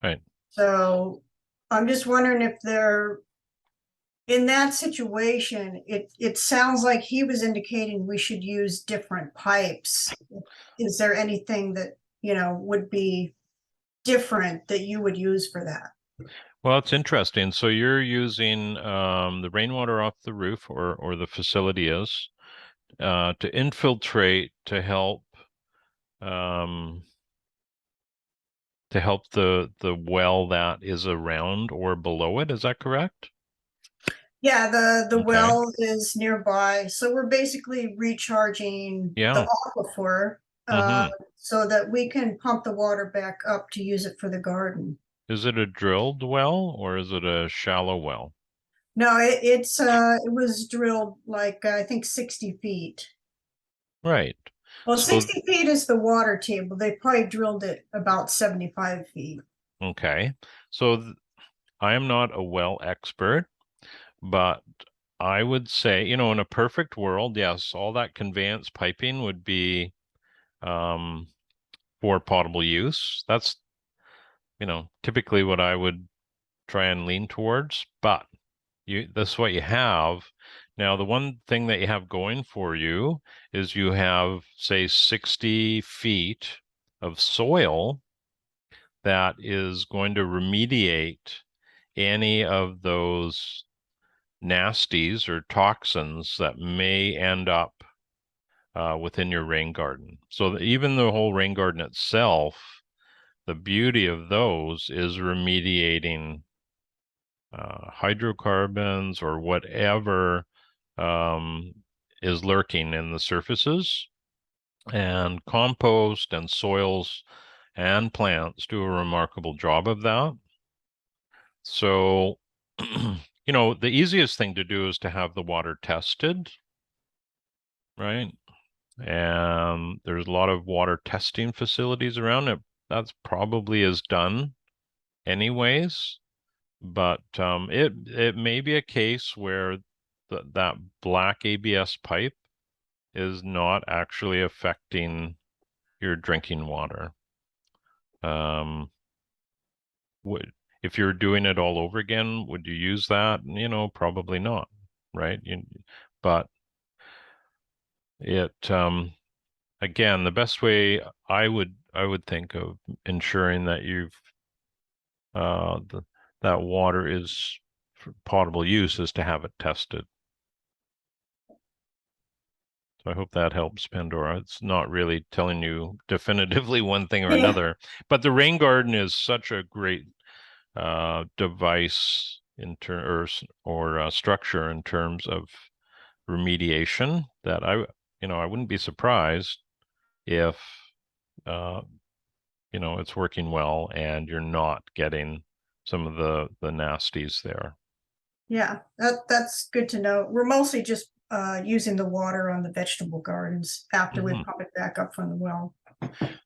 Speaker 1: Right.
Speaker 3: So I'm just wondering if they're in that situation. It sounds like he was indicating we should use different pipes. Is there anything that would be different that you would use for that?
Speaker 1: Well, it's interesting. So you're using the rainwater off the roof, or the facility is, to infiltrate um, to help the well that is around or below it. Is that correct?
Speaker 3: Yeah, the
Speaker 1: Okay.
Speaker 3: well is nearby, so we're basically recharging the
Speaker 1: Yeah.
Speaker 3: aquifer
Speaker 1: Mm-hmm.
Speaker 3: so that we can pump the water back up to use it for the garden.
Speaker 1: Is it a drilled well or is it a shallow well?
Speaker 3: No, it was drilled like I think 60 feet.
Speaker 1: Right.
Speaker 3: Well,
Speaker 1: So,
Speaker 3: 60 feet is the water table. They probably drilled it about 75 feet.
Speaker 1: okay. So I am not a well expert, but I would say, in a perfect world, yes, all that conveyance piping would be um, for potable use. That's, typically what I would try and lean towards, but that's what you have. Now, the one thing that you have going for you is you have, say, 60 feet of soil that is going to remediate any of those nasties or toxins that may end up within your rain garden. So even the whole rain garden itself, the beauty of those is remediating hydrocarbons or whatever is lurking in the surfaces. And compost and soils and plants do a remarkable job of that. So, the easiest thing to do is to have the water tested, right? And there's a lot of water testing facilities around it. That's probably is done anyways. But it may be a case where that black ABS pipe is not actually affecting your drinking water. Would If you're doing it all over again, would you use that? Probably not, right? But it again, the best way I would think of ensuring that uh, the, that water is for potable use is to have it tested. So I hope that helps, Pandora. It's not really telling you definitively one thing or
Speaker 3: Yeah.
Speaker 1: another, but the rain garden is such a great device or structure in terms of remediation that I wouldn't be surprised if uh, it's working well and you're not getting some of the nasties there.
Speaker 3: Yeah, that's good to know. We're mostly just using the water on the vegetable gardens after we
Speaker 1: Mhm.
Speaker 3: pump it back up from the well.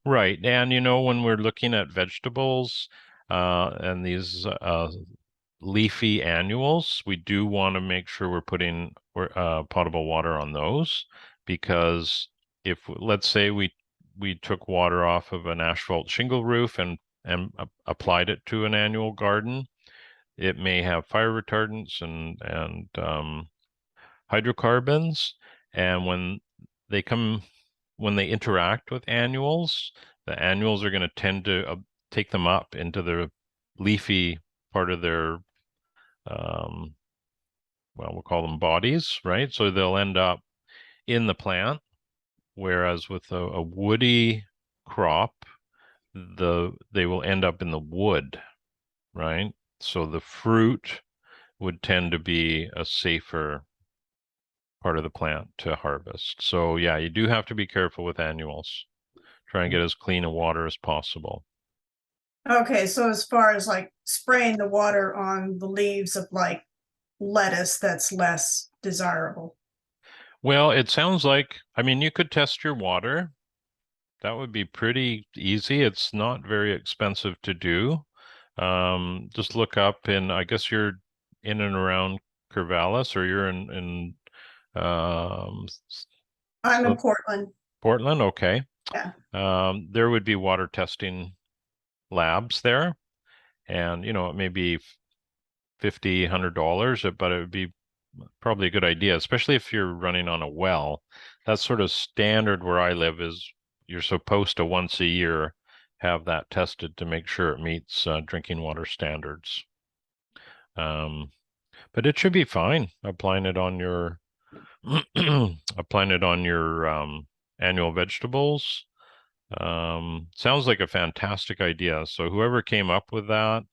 Speaker 1: Right. And when we're looking at vegetables and these leafy annuals, we do want to make sure we're putting potable water on those, because if, let's say we took water off of an asphalt shingle roof and applied it to an annual garden, it may have fire retardants and hydrocarbons, and when they interact with annuals, the annuals are going to tend to take them up into the leafy part of their well, we'll call them bodies, right? So they'll end up in the plant, whereas with a woody crop, they will end up in the wood, right? So the fruit would tend to be a safer part of the plant to harvest. So yeah, you do have to be careful with annuals. Try and get as clean a water as possible.
Speaker 3: Okay, so as far as like spraying the water on the leaves of like lettuce, that's less desirable.
Speaker 1: Well, it sounds like, I mean, you could test your water. That would be pretty easy. It's not very expensive to do. Just look up, and I guess you're in and around Corvallis, or you're in
Speaker 3: I'm in Portland.
Speaker 1: Portland. Okay.
Speaker 3: Yeah.
Speaker 1: There would be water testing labs there, and it may be $50, $100, but it would be probably a good idea, especially if you're running on a well. That's sort of standard where I live, is you're supposed to once a year have that tested to make sure it meets drinking water standards. But it should be fine applying it on your annual vegetables. Sounds like a fantastic idea. So whoever came up with that,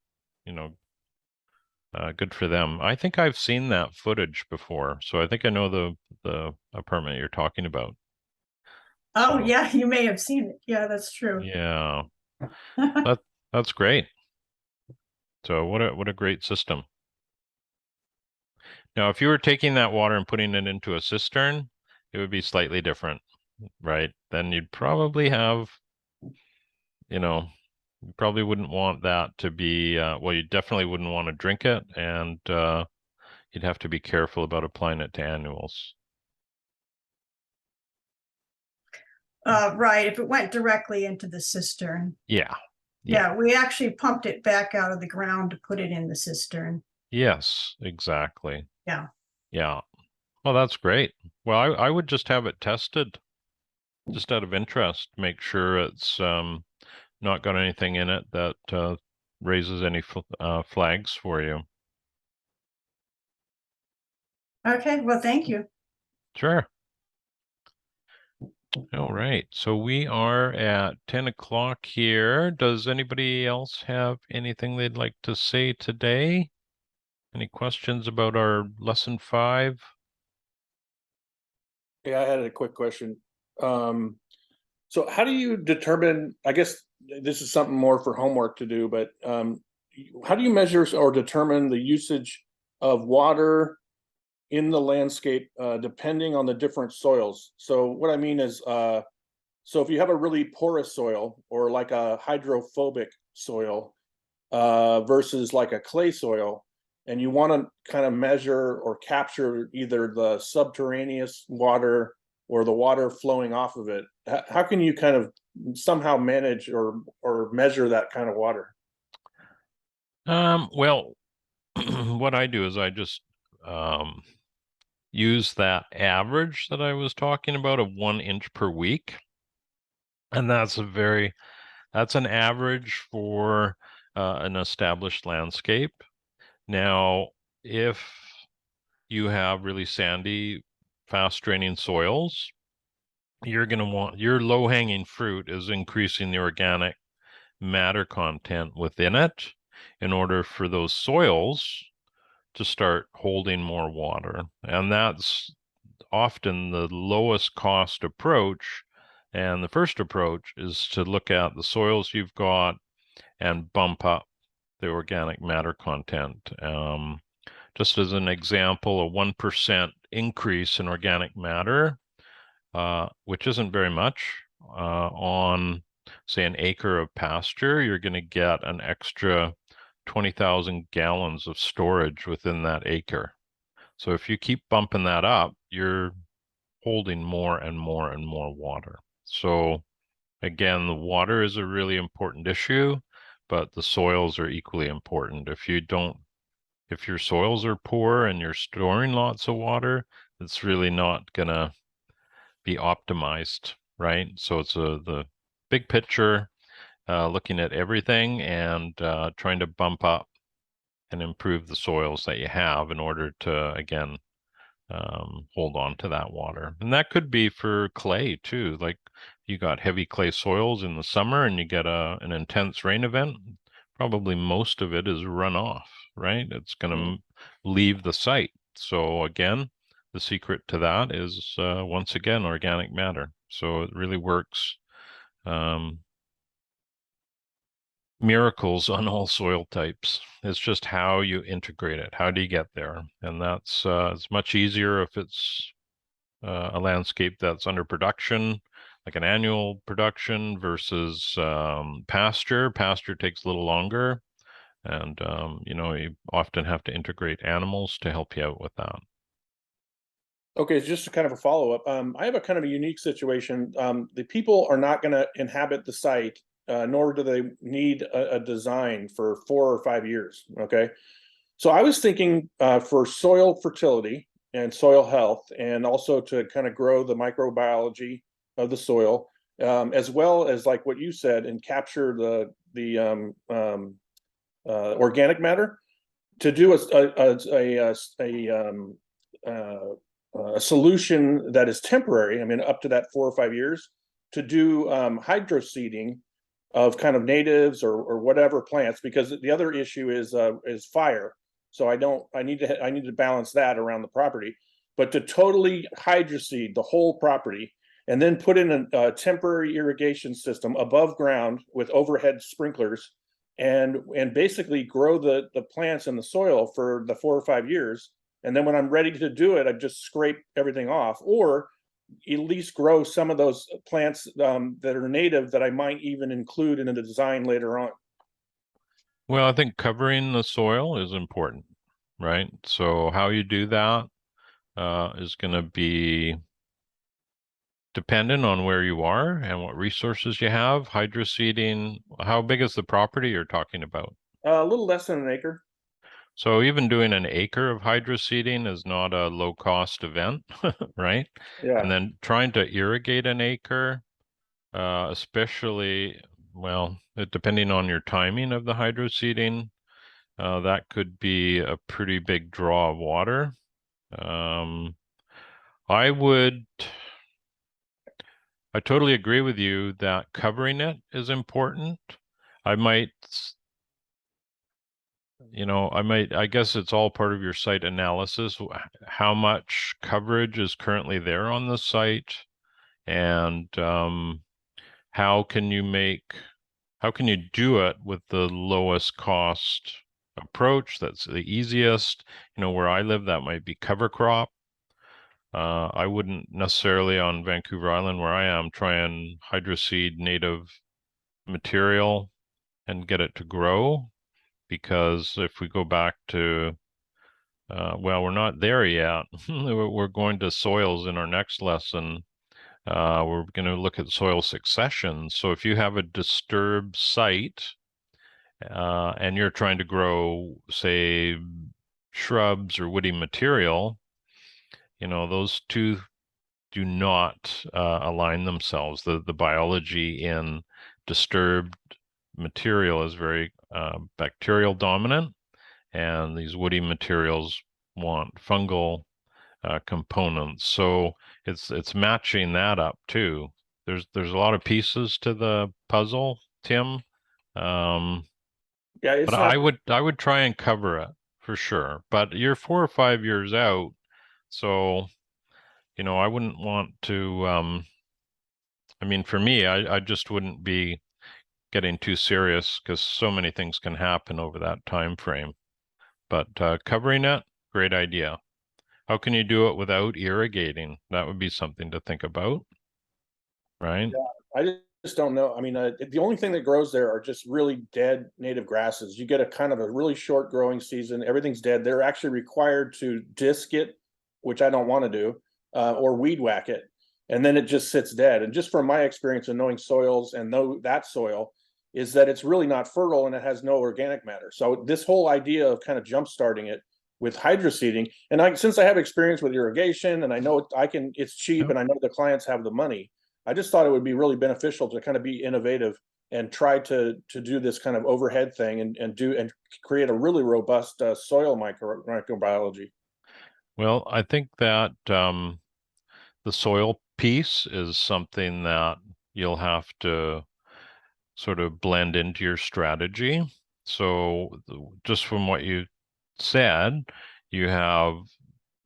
Speaker 1: good for them. I think I've seen that footage before, so I think I know the apartment you're talking about.
Speaker 3: Oh
Speaker 1: So,
Speaker 3: yeah, you may have seen it. Yeah, that's true.
Speaker 1: yeah, that's great. So what a great system. Now, if you were taking that water and putting it into a cistern, it would be slightly different, right? Then you'd probably have, you probably wouldn't want that to be, well, you definitely wouldn't want to drink it, and you'd have to be careful about applying it to annuals.
Speaker 3: Right, if it went directly into the cistern.
Speaker 1: Yeah.
Speaker 3: Yeah, we actually pumped it back out of the ground to put it in the cistern.
Speaker 1: Yes, exactly.
Speaker 3: Yeah.
Speaker 1: Yeah. Well, that's great. Well, I would just have it tested just out of interest, make sure it's not got anything in it that raises any flags for you.
Speaker 3: Okay, well, thank you.
Speaker 1: Sure. All right. So we are at 10 o'clock here. Does anybody else have anything they'd like to say today? Any questions about our lesson 5?
Speaker 2: Yeah, I had a quick question. So how do you determine, I guess this is something more for homework to do, but how do you measure or determine the usage of water in the landscape depending on the different soils? So what I mean is, so if you have a really porous soil or like a hydrophobic soil versus like a clay soil, and you want to kind of measure or capture either the subterraneous water or the water flowing off of it, how can you kind of somehow manage or measure that kind of water?
Speaker 1: Well, what I do is I just use that average that I was talking about of 1 inch per week. And that's an average for an established landscape. Now, if you have really sandy, fast draining soils, you're going to want, your low hanging fruit is increasing the organic matter content within it in order for those soils to start holding more water. And that's often the lowest cost approach. And the first approach is to look at the soils you've got and bump up the organic matter content. Just as an example, a 1% increase in organic matter, which isn't very much, on, say, an acre of pasture, you're going to get an extra 20,000 gallons of storage within that acre. So if you keep bumping that up, you're holding more and more and more water. So again, the water is a really important issue, but the soils are equally important. If your soils are poor and you're storing lots of water, it's really not gonna be optimized, right? So it's the big picture, looking at everything and trying to bump up and improve the soils that you have in order to, again, hold on to that water. And that could be for clay too. Like you got heavy clay soils in the summer and you get an intense rain event, probably most of it is runoff, right? It's going to leave the site. So again, the secret to that is once again organic matter. So it really works. Miracles on all soil types. It's just how you integrate it. How do you get there? And that's it's much easier if it's a landscape that's under production, like an annual production versus pasture. Pasture takes a little longer, and you often have to integrate animals to help you out with that.
Speaker 2: Okay, just kind of a follow-up. I have a kind of a unique situation. The people are not going to inhabit the site, nor do they need a design for 4 or 5 years. Okay, so I was thinking for soil fertility and soil health, and also to kind of grow the microbiology of the soil, as well as like what you said, and capture the organic matter, to do a solution that is temporary. I mean, up to that 4 or 5 years, to do hydro seeding of kind of natives or whatever plants, because the other issue is fire. So I need to balance that around the property, but to totally hydroseed the whole property and then put in a temporary irrigation system above ground with overhead sprinklers and basically grow the plants in the soil for the 4 or 5 years. And then when I'm ready to do it, I just scrape everything off, or at least grow some of those plants that are native that I might even include in the design later on.
Speaker 1: Well, I think covering the soil is important, right? So how you do that is going to be dependent on where you are and what resources you have. Hydroseeding, how big is the property you're talking about?
Speaker 2: A little less than an acre.
Speaker 1: So even doing an acre of hydroseeding is not a low cost event, right?
Speaker 2: Yeah.
Speaker 1: And then trying to irrigate an acre, especially, well, depending on your timing of the hydroseeding, that could be a pretty big draw of water. I totally agree with you that covering it is important. I might, I guess it's all part of your site analysis. How much coverage is currently there on the site, and how can you do it with the lowest cost approach that's the easiest? Where I live, that might be cover crop. I wouldn't necessarily on Vancouver Island where I am try and hydroseed native material and get it to grow, because if we go back to well, we're not there yet. We're going to soils in our next lesson. We're going to look at soil succession. So if you have a disturbed site and you're trying to grow, say, shrubs or woody material, those two do not align themselves. The biology in disturbed material is very bacterial dominant, and these woody materials want fungal components. So it's matching that up too. There's a lot of pieces to the puzzle, Tim.
Speaker 2: Yeah, it's
Speaker 1: But
Speaker 2: not.
Speaker 1: I would try and cover it for sure. But you're 4 or 5 years out, so I wouldn't want to. I mean, for me, I just wouldn't be getting too serious because so many things can happen over that time frame. But covering it, great idea. How can you do it without irrigating? That would be something to think about, right?
Speaker 2: I just just don't know. I mean, the only thing that grows there are just really dead native grasses. You get a kind of a really short growing season. Everything's dead. They're actually required to disc it, which I don't want to do, or weed whack it. And then it just sits dead. And just from my experience of knowing soils and know that soil is that it's really not fertile and it has no organic matter. So this whole idea of kind of jump starting it with hydroseeding, and since I have experience with irrigation and I know it's cheap and I know the clients have the money, I just thought it would be really beneficial to kind of be innovative and try to do this kind of overhead thing and create a really robust soil microbiology.
Speaker 1: Well, I think that the soil piece is something that you'll have to sort of blend into your strategy. So just from what you said, you have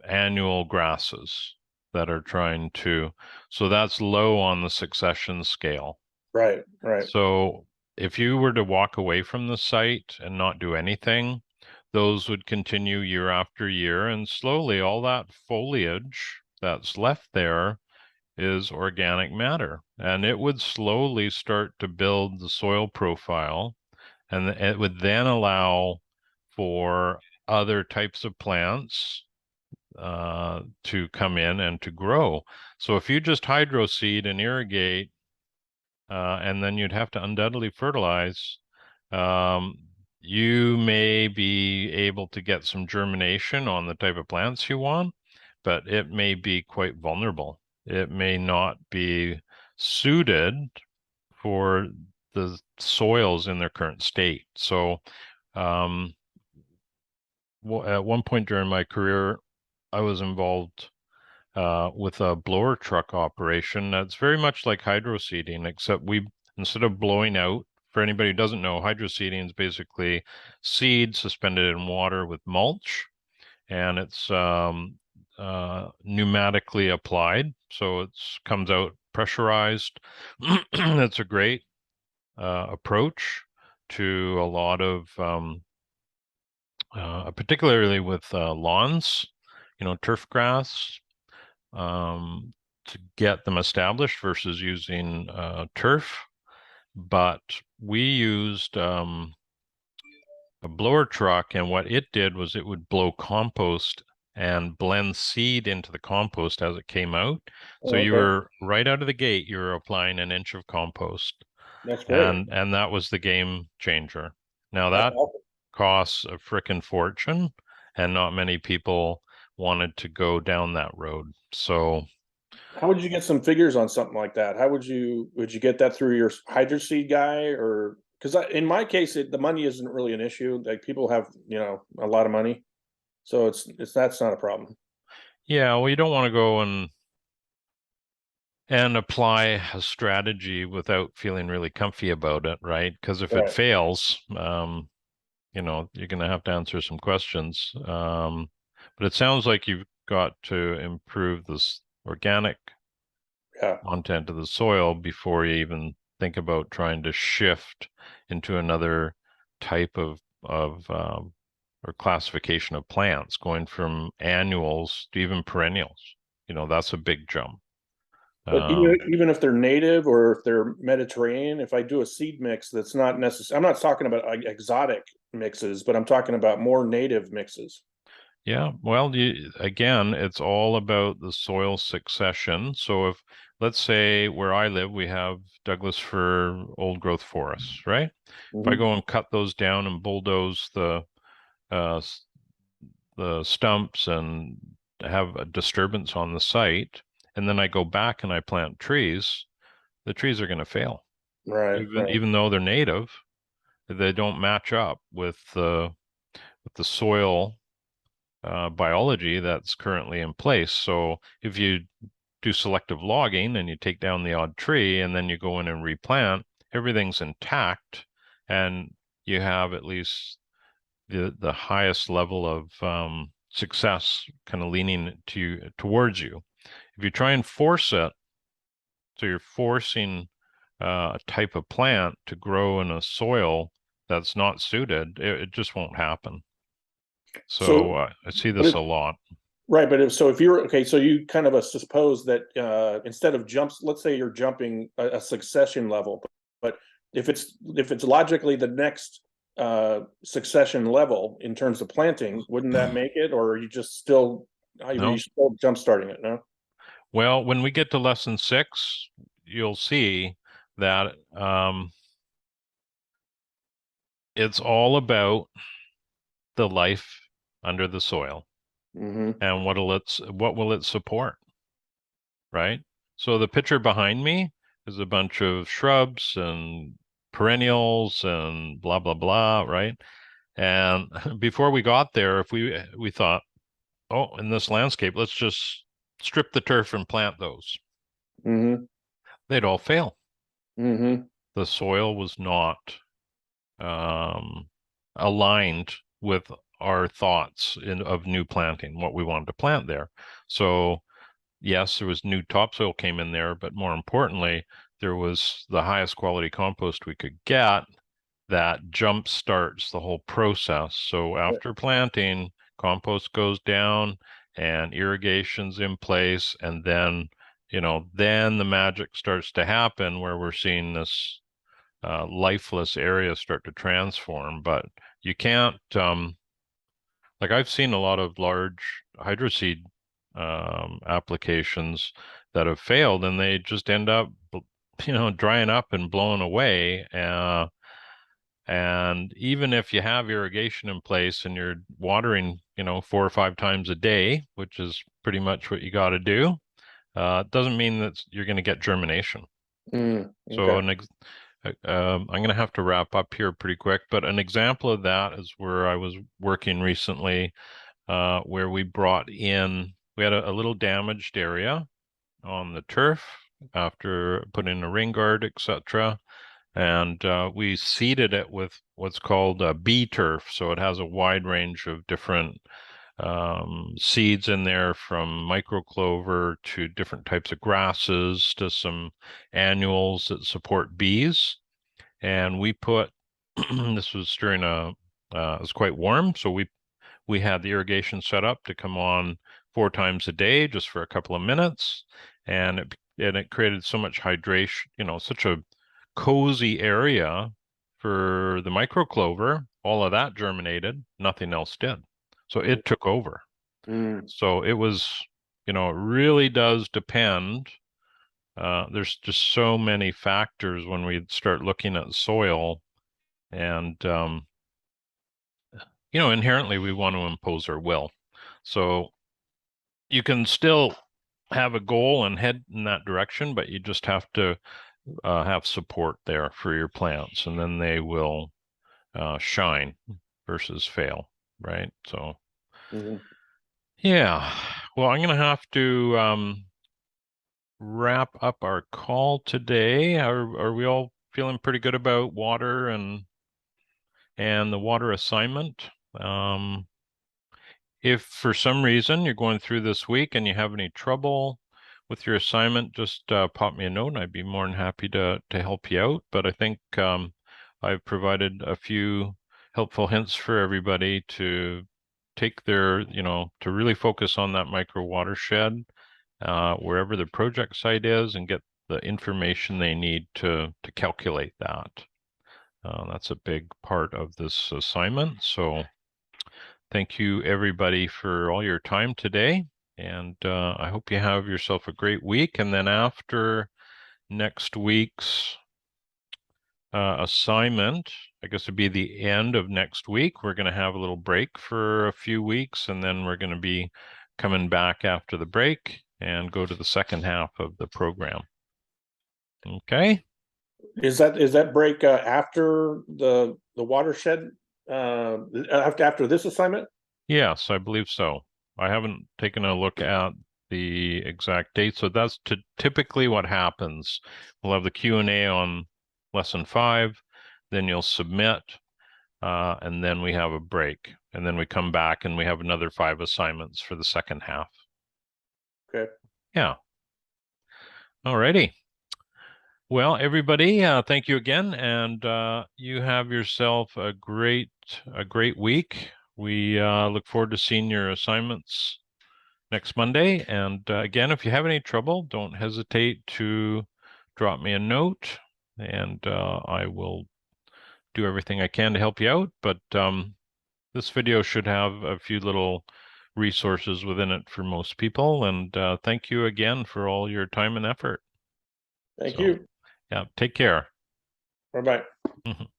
Speaker 1: annual grasses that are trying to, so that's low on the succession scale.
Speaker 2: Right, right.
Speaker 1: So if you were to walk away from the site and not do anything, those would continue year after year, and slowly all that foliage that's left there is organic matter, and it would slowly start to build the soil profile, and it would then allow for other types of plants to come in and to grow. So if you just hydro seed and irrigate, and then you'd have to undoubtedly fertilize, um, you may be able to get some germination on the type of plants you want, but it may be quite vulnerable. It may not be suited for the soils in their current state. So, at one point during my career, I was involved with a blower truck operation that's very much like hydro seeding, except instead of blowing out, for anybody who doesn't know, hydro seeding is basically seed suspended in water with mulch, and it's pneumatically applied, so it comes out pressurized. It's a great approach to a lot of, particularly with lawns, turf grass, to get them established versus using turf. But we used a blower truck, and what it did was it would blow compost and blend seed into the compost as it came out. So you were right out of the gate, you were applying an inch of compost.
Speaker 2: That's great.
Speaker 1: And that was the game changer. Now that costs a frickin' fortune, and not many people wanted to go down that road. So
Speaker 2: how would you get some figures on something like that? How would you get that through your hydro seed guy, or because in my case the money isn't really an issue. Like people have a lot of money, so that's not a problem.
Speaker 1: Yeah, well, you don't want to go and apply a strategy without feeling really comfy about it, right? Because if it fails, you're going to have to answer some questions. But it sounds like you've got to improve this organic content of the soil before you even think about trying to shift into another type of or classification of plants, going from annuals to even perennials. That's a big jump.
Speaker 2: But even if they're native or if they're Mediterranean, if I do a seed mix that's not necessary, I'm not talking about exotic mixes, but I'm talking about more native mixes.
Speaker 1: Yeah, well, again, it's all about the soil succession. So if, let's say where I live, we have Douglas fir old growth forests, right? If I go and cut those down and bulldoze the stumps and have a disturbance on the site, and then I go back and I plant trees, the trees are going to fail.
Speaker 2: Right.
Speaker 1: Even though they're native, they don't match up with the soil biology that's currently in place. So if you do selective logging and you take down the odd tree and then you go in and replant, everything's intact, and you have at least the highest level of success kind of leaning towards you. If you try and force it, so you're forcing a type of plant to grow in a soil that's not suited, it just won't happen. So I see this a lot.
Speaker 2: Right, but if you're okay, so you kind of suppose that instead of jumps, let's say you're jumping a succession level, but if it's logically the next succession level in terms of planting, wouldn't that make it, or are you just still
Speaker 1: No.
Speaker 2: you still jump starting it? No.
Speaker 1: Well, when we get to lesson 6, you'll see that it's all about the life under the soil and what will it support, right? So the picture behind me is a bunch of shrubs and perennials and blah blah blah, right? And before we got there, if we thought, oh, in this landscape, let's just strip the turf and plant those. They'd all fail. The soil was not aligned with our thoughts of new planting, what we wanted to plant there. So yes, there was new topsoil came in there, but more importantly, there was the highest quality compost we could get that jump starts the whole process. So after planting, compost goes down and irrigation's in place, and then then the magic starts to happen where we're seeing this lifeless area start to transform. But you can't like I've seen a lot of large hydroseed applications that have failed, and they just end up drying up and blowing away. And even if you have irrigation in place and you're watering 4 or 5 times a day, which is pretty much what you got to do, it doesn't mean that you're going to get germination. So I'm going to have to wrap up here pretty quick, but an example of that is where I was working recently, where we had a little damaged area on the turf after putting in a rain guard, etc. And we seeded it with what's called bee turf. So it has a wide range of different seeds in there, from microclover to different types of grasses to some annuals that support bees. And we put this was during it was quite warm, so we had the irrigation set up to come on 4 times a day just for a couple of minutes, and it created so much hydration, such a cozy area for the microclover. All of that germinated, nothing else did. So it took over. So it was, it really does depend. There's just so many factors when we start looking at soil, and inherently we want to impose our will. So you can still have a goal and head in that direction, but you just have to have support there for your plants, and then they will shine versus fail, right? So yeah, well, I'm gonna have to wrap up our call today. Are we all feeling pretty good about water and the water assignment? If for some reason you're going through this week and you have any trouble with your assignment, just pop me a note and I'd be more than happy to help you out. But I think I've provided a few helpful hints for everybody to take their, to really focus on that micro watershed wherever the project site is, and get the information they need to calculate that. That's a big part of this assignment. So thank you, everybody, for all your time today. And I hope you have yourself a great week. And then after next week's assignment, I guess it'd be the end of next week, we're going to have a little break for a few weeks. And then we're going to be coming back after the break and go to the second half of the program. Okay.
Speaker 2: Is that break after the watershed? After this assignment?
Speaker 1: Yes, I believe so. I haven't taken a look at the exact date, so that's typically what happens. We'll have the Q&A on lesson 5, then you'll submit, and then we have a break, and then we come back and we have another 5 assignments for the second half.
Speaker 2: Okay.
Speaker 1: Yeah. All righty. Well, everybody, thank you again, and you have yourself a great week. We look forward to seeing your assignments next Monday. And again, if you have any trouble, don't hesitate to drop me a note, and I will do everything I can to help you out. But this video should have a few little resources within it for most people. And thank you again for all your time and effort.
Speaker 2: Thank you.
Speaker 1: Yeah, take care.
Speaker 2: Bye-bye.
Speaker 1: Mhm.